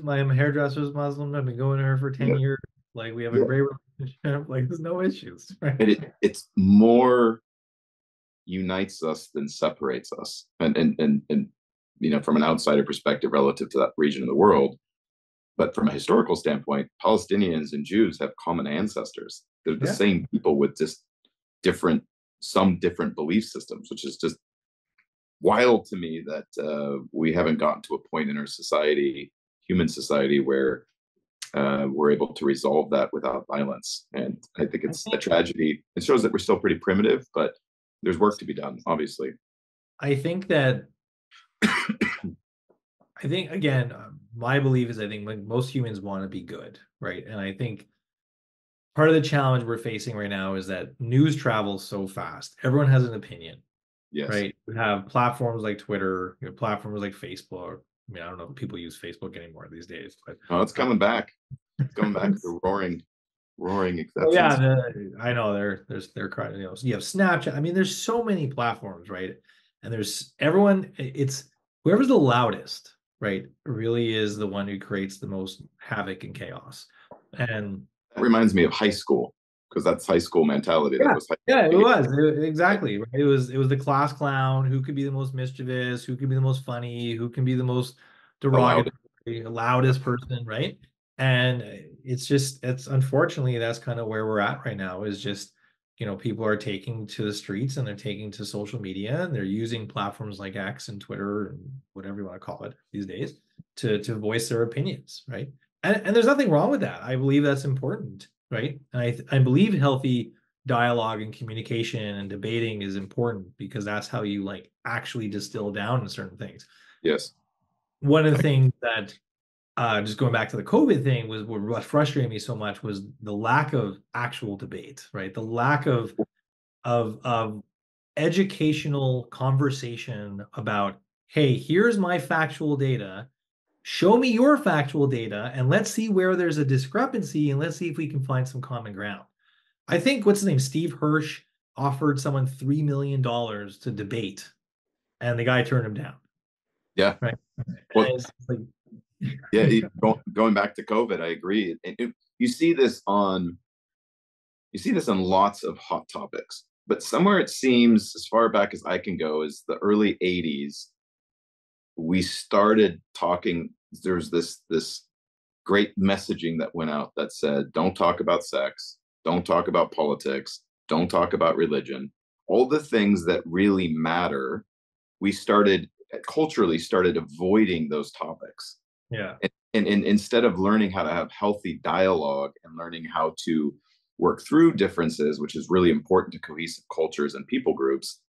my hairdresser's Muslim. I've been going to her for 10 yeah, years. Like we have a yeah. great relationship. Like there's no issues, right? And it's more unites us than separates us. And from an outsider perspective relative to that region of the world. But from a historical standpoint, Palestinians and Jews have common ancestors. They're the Yeah. same people with just some different belief systems, which is just wild to me that we haven't gotten to a point in our society, human society, where we're able to resolve that without violence. And I think it's a tragedy. It shows that we're still pretty primitive, but there's work to be done, obviously. I think that I think again, my belief is I think like most humans want to be good, right? And I think part of the challenge we're facing right now is that news travels so fast. Everyone has an opinion, Yes. right? You have platforms like Twitter, you have platforms like Facebook. I mean, I don't know if people use Facebook anymore these days, but Oh, it's coming back. It's coming back to roaring well, acceptance. yeah, I know they're crying. So you have Snapchat. I mean, there's so many platforms, right? And there's everyone. It's whoever's the loudest, right? Really is the one who creates the most havoc and chaos. And that reminds me of high school because that's high school mentality. yeah, That was high yeah, it school was exactly right. It was the class clown who could be the most mischievous, who could be the most funny, who can be the most allowed. derogatory, loudest person, right? And it's unfortunately that's kind of where we're at right now is just people are taking to the streets and they're taking to social media and they're using platforms like X and Twitter and whatever you want to call it these days to voice their opinions, right? And there's nothing wrong with that. I believe that's important, right? And I believe healthy dialogue and communication and debating is important because that's how you like actually distill down certain things. Yes. One of the things that just going back to the COVID thing was what frustrated me so much was the lack of actual debate, right? The lack of educational conversation about, hey, here's my factual data. Show me your factual data and let's see where there's a discrepancy and let's see if we can find some common ground. I think what's his name? Steve Hirsch offered someone $3 million to debate, and the guy turned him down. Yeah. Right. Well, yeah. Going back to COVID, I agree. You see this on lots of hot topics, but somewhere it seems, as far back as I can go, is the early '80s. We started talking. There's this great messaging that went out that said, "Don't talk about sex. Don't talk about politics. Don't talk about religion. All the things that really matter." We culturally started avoiding those topics. Yeah. And instead of learning how to have healthy dialogue and learning how to work through differences, which is really important to cohesive cultures and people groups,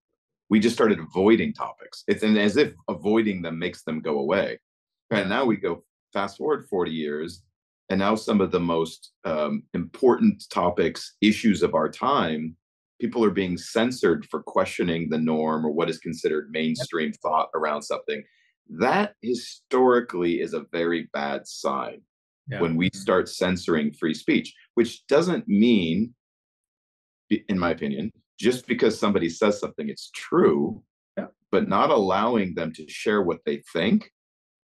we just started avoiding topics. It's as if avoiding them makes them go away. And now we go fast forward 40 years, and now some of the most important topics, issues of our time, people are being censored for questioning the norm or what is considered mainstream thought around something. That historically is a very bad sign when we start censoring free speech, which doesn't mean, in my opinion, just because somebody says something, it's true, but not allowing them to share what they think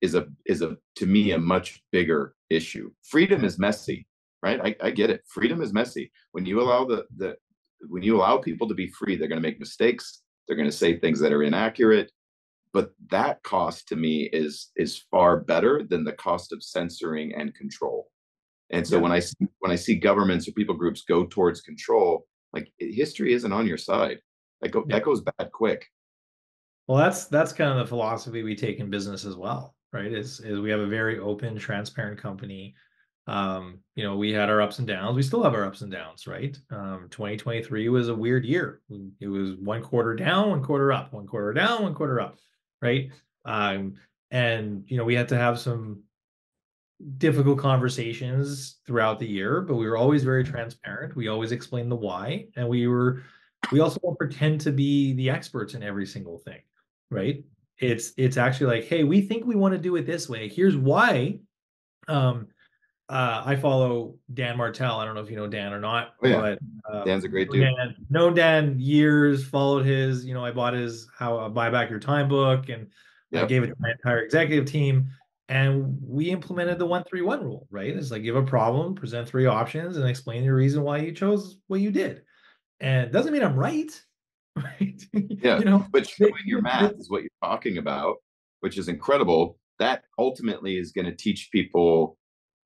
is to me a much bigger issue. Freedom is messy, right? I get it. Freedom is messy. When you allow when you allow people to be free, they're going to make mistakes. They're going to say things that are inaccurate. But that cost to me is far better than the cost of censoring and control. And so when I see governments or people groups go towards control, like history isn't on your side. That goes bad quick. Well, that's kind of the philosophy we take in business as well, right? Is we have a very open, transparent company. You know, we had our ups and downs. We still have our ups and downs, right? 2023 was a weird year. It was one quarter down, one quarter up, one quarter down, one quarter up, right? And you know, we had to have some difficult conversations throughout the year, but we were always very transparent. We always explained the why, and we also don't pretend to be the experts in every single thing, right? It's actually like, hey, we think we want to do it this way. Here's why. Um, I follow Dan Martell. I don't know if you know Dan or not, Oh yeah, but Dan's a great dude. known Dan years, followed his, you know, I bought his How Buy Back Your Time book, and I Yep. gave it to my entire executive team. And we implemented the 1-3-1 rule, right? It's like, you have a problem, present 3 options, and explain your reason why you chose what you did. And it doesn't mean I'm right, right? Yeah, You know, but showing your math is what you're talking about, which is incredible. That ultimately is going to teach people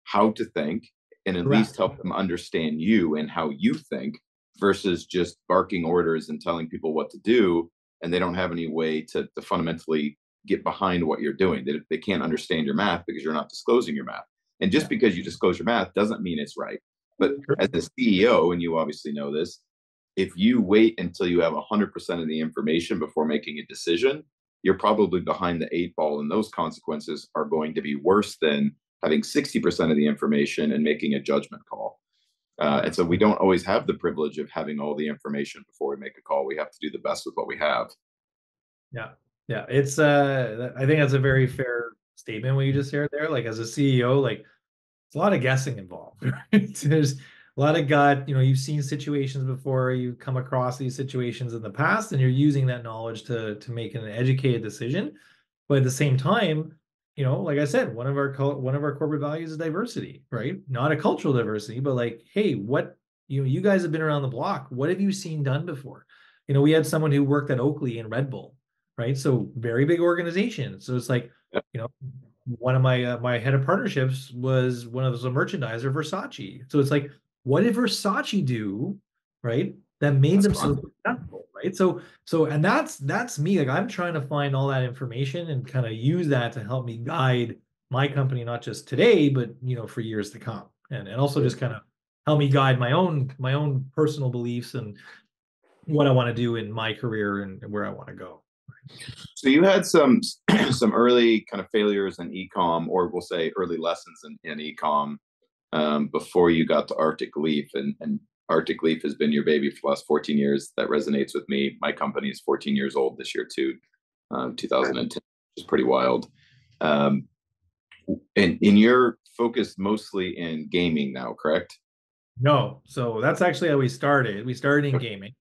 how to think and at least correct. help them understand you and how you think versus just barking orders and telling people what to do. And they don't have any way to fundamentally get behind what you're doing. They can't understand your math because you're not disclosing your math. And just Yeah. because you disclose your math doesn't mean it's right. But as a CEO, and you obviously know this, if you wait until you have 100% of the information before making a decision, you're probably behind the 8 ball, and those consequences are going to be worse than having 60% of the information and making a judgment call. And so we don't always have the privilege of having all the information before we make a call. We have to do the best with what we have. Yeah. Yeah. It's I think that's a very fair statement what you just shared there. Like, as a CEO, like, it's a lot of guessing involved, right? There's a lot of gut, you know, you've seen situations before, you've come across these situations in the past, and you're using that knowledge to make an educated decision. But at the same time, you know, like I said, one of our corporate values is diversity, right? Not a cultural diversity, but like, hey, what, you know, you guys have been around the block. What have you seen done before? You know, we had someone who worked at Oakley and Red Bull, right? So very big organization. So it's like, you know, one of my head of partnerships was one of those, a merchandiser, Versace. So it's like, what did Versace do, right, that made That's them so fun. successful, right? And that's me. Like, I'm trying to find all that information and kind of use that to help me guide my company, not just today, but, you know, for years to come, and also just kind of help me guide my own personal beliefs and what I want to do in my career and where I want to go. So you had some some early kind of failures in ecom, or we'll say early lessons in ecom, before you got to Artic Leaf, and Artic Leaf has been your baby for the last 14 years. That resonates with me. My company is 14 years old this year too, 2010, which is pretty wild. Um, and you're focused mostly in gaming now, correct? No, so that's actually how we started. We started in gaming.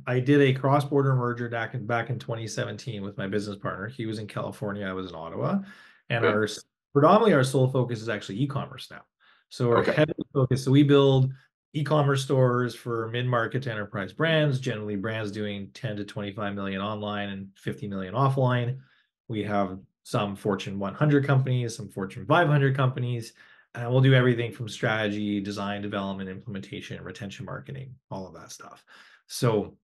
I did a cross-border merger back in 2017 with my business partner. He was in California, I was in Ottawa, and Okay. predominantly our sole focus is actually e-commerce now. So we're Okay. heavily focused. So we build e-commerce stores for mid-market to enterprise brands, generally brands doing 10 to 25 million online and 50 million offline. We have some Fortune 100 companies, some Fortune 500 companies, and we'll do everything from strategy, design, development, implementation, retention marketing, all of that stuff. So So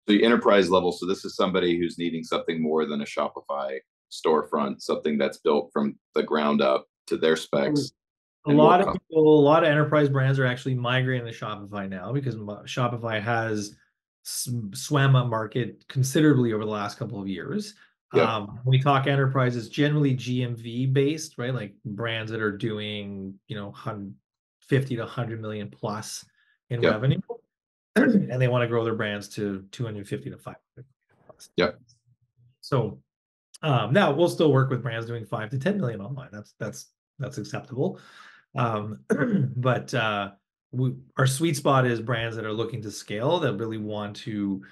the enterprise level. So this is somebody who's needing something more than a Shopify storefront, something that's built from the ground up to their specs a and more lot of custom. people, a lot of enterprise brands are actually migrating to Shopify now because Shopify has swam up market considerably over the last couple of years. Yep. When we talk enterprise, it's generally GMV based, right? Like brands that are doing, you know, 50 to 100 million plus in Yep. revenue, and they want to grow their brands to 250 to 500 plus. Yep. So now we'll still work with brands doing 5 to 10 million online. That's acceptable. But our sweet spot is brands that are looking to scale, that really want to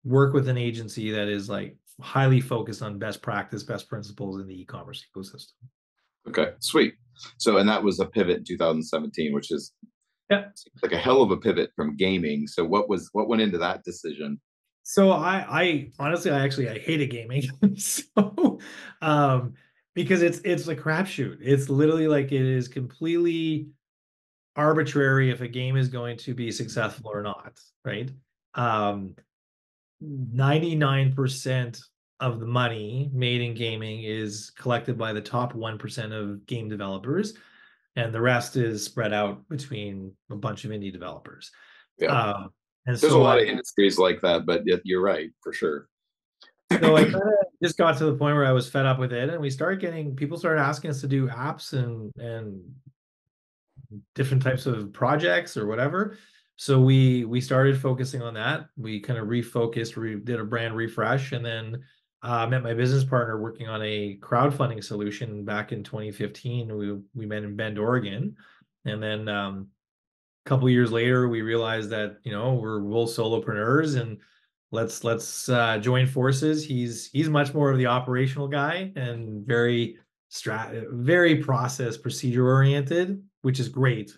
work with an agency that is like highly focused on best practice, best principles in the e-commerce ecosystem. Okay. Sweet. So, and that was a pivot in 2017, which is Yeah. like a hell of a pivot from gaming. So what went into that decision? So I honestly, I hated gaming. So because it's a crapshoot. It's literally like, it is completely arbitrary if a game is going to be successful or not, right? 99% of the money made in gaming is collected by the top 1% of game developers, and the rest is spread out between a bunch of indie developers. Yeah. And There's a so lot of industries like that, but you're right, for sure. so I kind of just got to the point where I was fed up with it, and people started asking us to do apps and different types of projects or whatever. So we started focusing on that. We kind of refocused, did a brand refresh, and then met my business partner working on a crowdfunding solution back in 2015. We met in Bend, Oregon, and then a couple years later, we realized that we're both solopreneurs and let's join forces. He's much more of the operational guy and very process procedure oriented, which is great.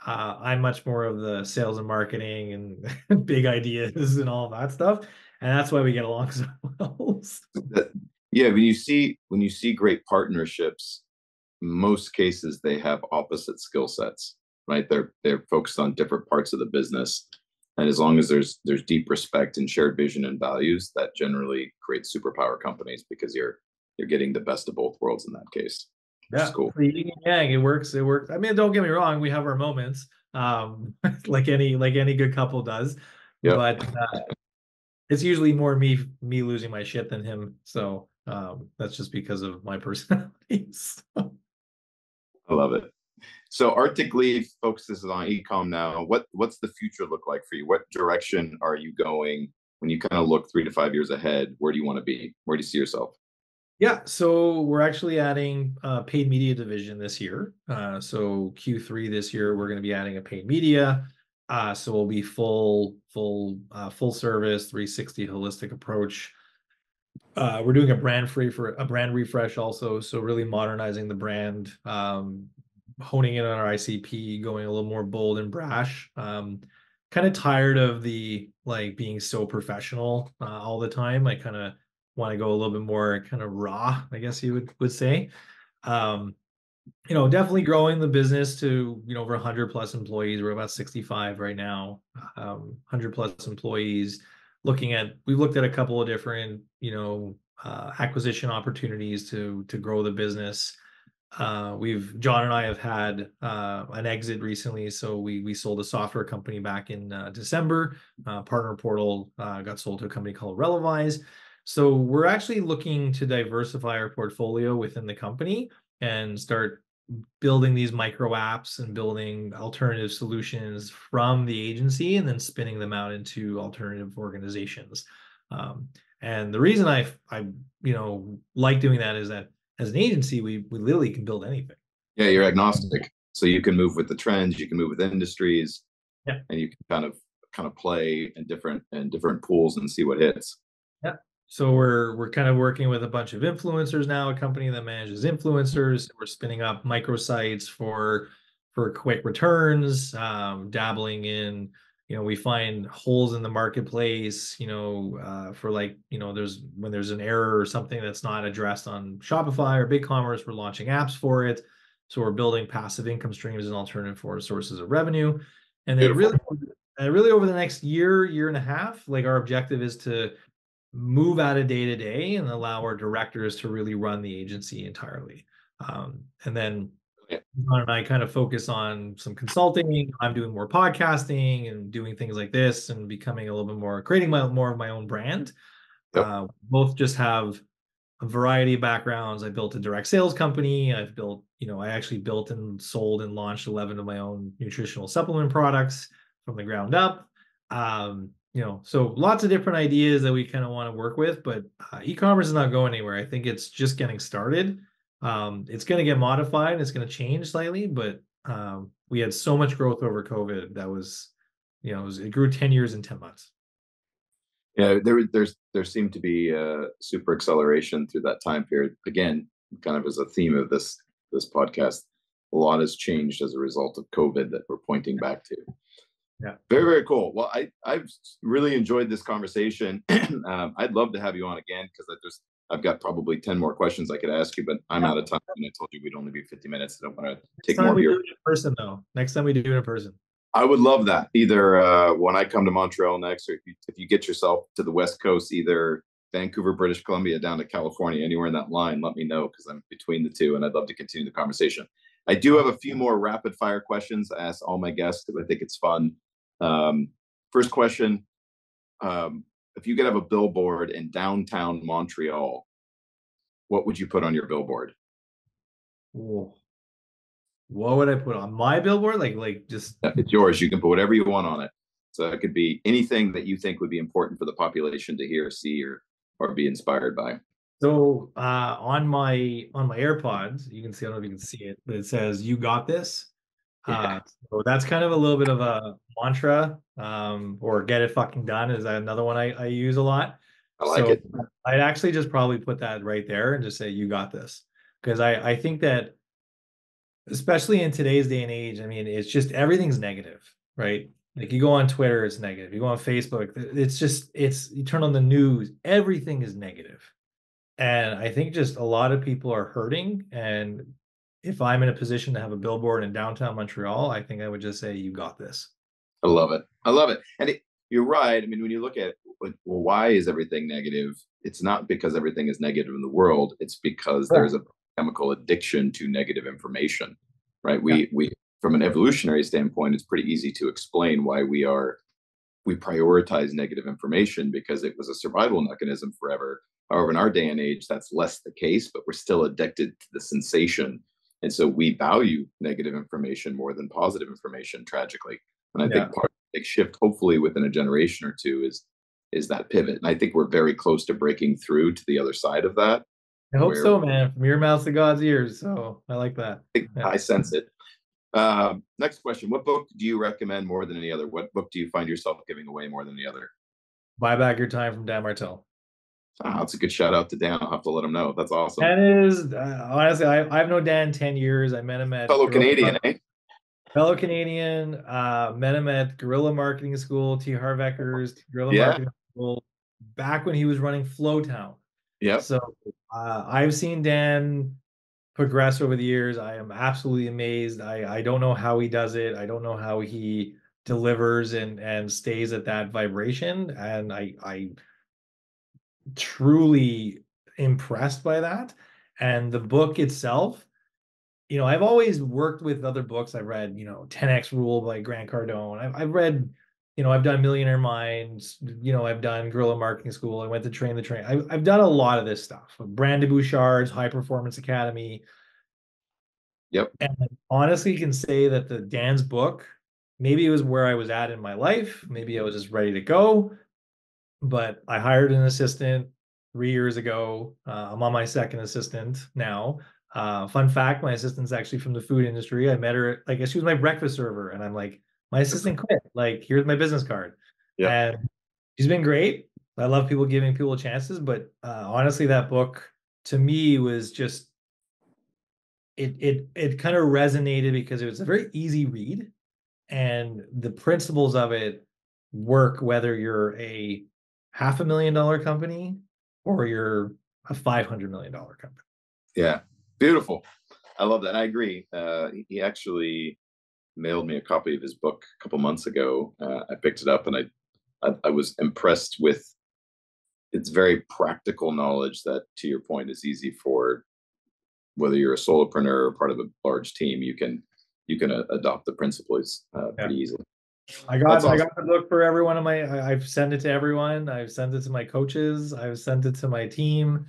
I'm much more of the sales and marketing and big ideas and all that stuff, and that's why we get along so well. Yeah, when you see great partnerships, in most cases they have opposite skill sets, right? They're focused on different parts of the business, and as long as there's deep respect and shared vision and values, that generally creates superpower companies, because you're getting the best of both worlds in that case, which is cool. The yin and yang, it works. I mean, don't get me wrong, we have our moments, like any good couple does. Yep. But it's usually more me losing my shit than him. So that's just because of my personality. So. I love it. So Artic focuses on e-com now. What's the future look like for you? What direction are you going when you kind of look 3 to 5 years ahead? Where do you want to be? Where do you see yourself? Yeah, so we're actually adding a paid media division this year. So Q3 this year, we're going to be adding a paid media. So we'll be full service, 360 holistic approach. We're doing a brand refresh also. So really modernizing the brand, honing in on our ICP, going a little more bold and brash. Kind of tired of the being so professional all the time. I kind of want to go a little bit more kind of raw, I guess you would say. Definitely growing the business to over 100 plus employees. We're about 65 right now. 100 plus employees. We've looked at a couple of different acquisition opportunities to grow the business. John and I have had an exit recently. So we sold a software company back in December. Partner Portal got sold to a company called Relevise. So we're actually looking to diversify our portfolio within the company and start building these micro apps and building alternative solutions from the agency and then spinning them out into alternative organizations. And the reason I like doing that is that as an agency, we literally can build anything. Yeah, you're agnostic, so you can move with the trends, you can move with industries, yeah, and you can kind of play in different pools and see what hits. Yeah. So we're kind of working with a bunch of influencers now, a company that manages influencers. We're spinning up microsites for quick returns, dabbling in, we find holes in the marketplace, for when there's an error or something that's not addressed on Shopify or BigCommerce, we're launching apps for it. So we're building passive income streams and alternative sources of revenue. And then really over the next year and a half, our objective is to move out of day to day and allow our directors to really run the agency entirely. And then John and I kind of focus on some consulting. I'm doing more podcasting and doing things like this and becoming a little bit more, creating more of my own brand. Yep. Both just have a variety of backgrounds. I built a direct sales company. I actually built and sold and launched 11 of my own nutritional supplement products from the ground up. So lots of different ideas that we kind of want to work with, but e-commerce is not going anywhere. I think it's just getting started. It's going to get modified and it's going to change slightly, but we had so much growth over COVID that was, it grew 10 years in 10 months. Yeah, there seemed to be a super acceleration through that time period. Again, kind of as a theme of this podcast, a lot has changed as a result of COVID that we're pointing back to. Yeah. Very, very cool. Well, I've really enjoyed this conversation. I'd love to have you on again because I've got probably 10 more questions I could ask you, but I'm out of time. And I told you we'd only be 50 minutes. I don't want to take more of your... Next time we do it in person. I would love that. Either when I come to Montreal next, or if you get yourself to the West Coast, either Vancouver, British Columbia, down to California, anywhere in that line, let me know because I'm between the two and I'd love to continue the conversation. I do have a few more rapid fire questions to ask all my guests because I think it's fun. First question, if you could have a billboard in downtown Montreal, what would you put on your billboard? Whoa. What would I put on my billboard? Like just It's yours. You can put whatever you want on it. So it could be anything that you think would be important for the population to hear, see, or be inspired by. so on my AirPods, you can see, I don't know if you can see it, but it says "You got this." Yeah, So that's kind of a little bit of a mantra, or "Get it fucking done" is another one I use a lot. I like So it. I'd actually just probably put that right there and just say "You got this," because I think that, especially in today's day and age, I mean, it's just everything's negative, right? Like you go on Twitter, it's negative. You go on Facebook, it's you turn on the news, everything is negative. And I think just a lot of people are hurting. And if I'm in a position to have a billboard in downtown Montreal, I think I would just say, "You got this." I love it. I love it. And you're right. I mean, when you look at, well, why is everything negative? It's not because everything is negative in the world. It's because Correct. there's a chemical addiction to negative information, right? Yeah. We from an evolutionary standpoint, it's pretty easy to explain why we prioritize negative information because it was a survival mechanism forever. However, in our day and age, that's less the case, but we're still addicted to the sensation. And so we value negative information more than positive information, tragically. And I Yeah. think part of the big shift, hopefully within a generation or two, is that pivot. And I think we're very close to breaking through to the other side of that, I hope where so, man. From your mouth to God's ears. So I like that. Yeah. I sense it. Next question. What book do you recommend more than any other? What book do you find yourself giving away more than the other? Buy Back Your Time from Dan Martell. That's a good shout out to Dan. I'll have to let him know. That's awesome. Dan is, honestly, I've known Dan 10 years. I met him at Fellow Canadian, eh? fellow Canadian, met him at Guerrilla Marketing School, T. Harv Eker's Guerrilla Yeah. Marketing School, back when he was running Flowtown. Yep. So I've seen Dan progress over the years. I am absolutely amazed. I don't know how he does it. I don't know how he delivers and stays at that vibration. And I truly impressed by that. And the book itself, I've always worked with other books. I've read, 10X Rule by Grant Cardone. I've read, I've done Millionaire Minds, I've done Guerrilla Marketing School. I went to Train the Train. I've done a lot of this stuff. Brandon Bouchard's High Performance Academy. Yep. And honestly, can say that the Dan's book, maybe it was where I was at in my life. Maybe I was just ready to go. But I hired an assistant 3 years ago. I'm on my second assistant now. Fun fact, my assistant's actually from the food industry. I met her, like, she was my breakfast server. And I'm like, my assistant quit. Like, here's my business card. Yep. And she's been great. I love people giving people chances. But honestly, that book to me was just, it kind of resonated because it was a very easy read. And the principles of it work whether you're a $500,000 company or you're a $500 million company. Yeah. Beautiful. I love that. I agree. He actually mailed me a copy of his book a couple months ago. I picked it up and I was impressed with its very practical knowledge that, to your point, is easy for whether you're a solopreneur or part of a large team. You can adopt the principles pretty easily. I That's got awesome. the book for every one of I've sent it to everyone. I've sent it to my coaches. I've sent it to my team.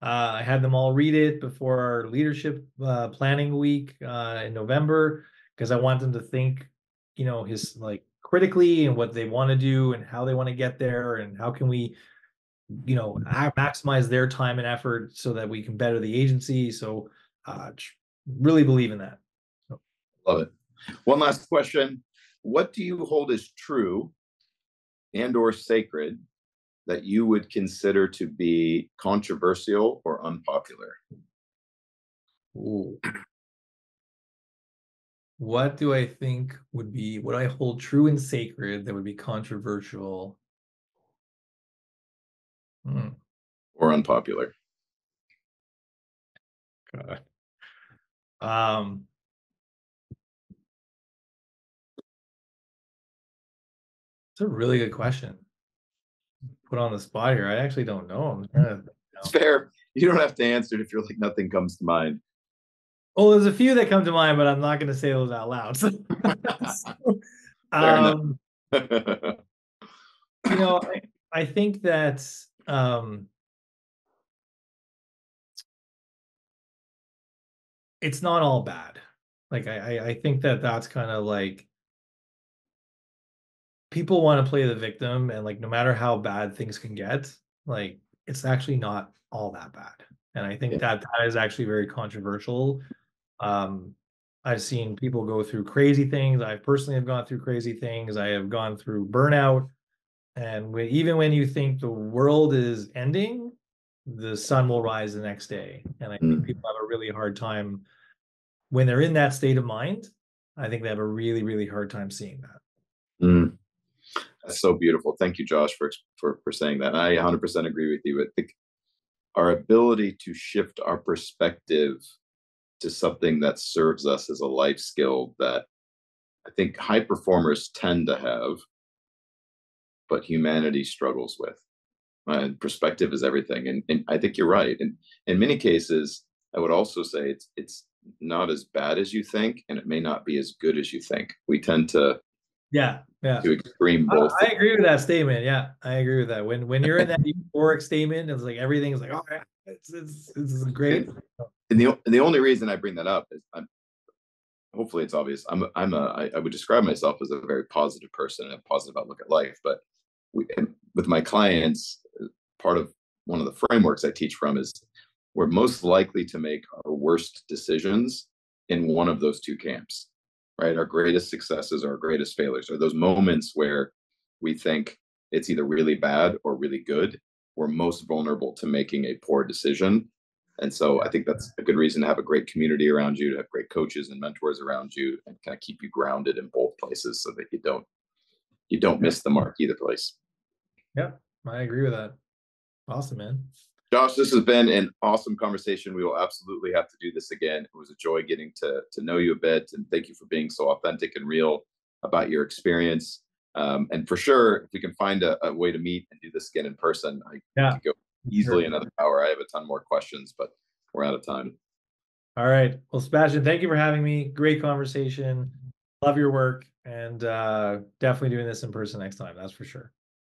I had them all read it before our leadership planning week in November because I want them to think, his like critically and what they want to do and how they want to get there and how can we, maximize their time and effort so that we can better the agency. So really believe in that. So. Love it. One last question. What do you hold as true and or sacred that you would consider to be controversial or unpopular? Ooh. What do I think would be what I hold true and sacred that would be controversial? Or unpopular? God. Um, it's a really good question. put on the spot here. I actually don't know. I'm trying to think It's now. fair. You don't have to answer it if you're like nothing comes to mind. Oh, there's a few that come to mind, but I'm not going to say those out loud. So, Fair enough. um, you know, I think that it's not all bad. Like I think that that's kind of like people want to play the victim, and like no matter how bad things can get, like it's actually not all that bad. And I think Yeah. that that is actually very controversial. Um, I've seen people go through crazy things. I personally have gone through crazy things. I have gone through burnout. And even when you think the world is ending, the sun will rise the next day. And I think Mm, people have a really hard time when they're in that state of mind. I think they have a really, really hard time seeing that. mm. That's so beautiful. Thank you, Josh, for saying that. I 100% agree with you. I think our ability to shift our perspective to something that serves us as a life skill that I think high performers tend to have, but humanity struggles with. And perspective is everything. And I think you're right. And in many cases, I would also say it's not as bad as you think, and it may not be as good as you think. We tend Yeah, yeah. to extreme I, both. I agree with that statement. Yeah, I agree with that. When you're in that euphoric statement, it's like everything's like, oh yeah, it's great. And the only reason I bring that up is hopefully it's obvious. I would describe myself as a very positive person and a positive outlook at life. But with my clients, part of one of the frameworks I teach from is we're most likely to make our worst decisions in one of those two camps, right? Our greatest successes, our greatest failures are those moments where we think it's either really bad or really good. We're most vulnerable to making a poor decision. And so I think that's a good reason to have a great community around you, to have great coaches and mentors around you, and kind of keep you grounded in both places so that you don't Yeah, miss the mark either place. yeah, I agree with that. Awesome, man. Josh, this has been an awesome conversation. We will absolutely have to do this again. It was a joy getting to know you a bit, and thank you for being so authentic and real about your experience. And for sure, if we can find a way to meet and do this again in person, we Yeah, could go easily sure. another hour. I have a ton more questions, but we're out of time. All right. Well, Sebastian, thank you for having me. Great conversation. Love your work, and definitely doing this in person next time. That's for sure.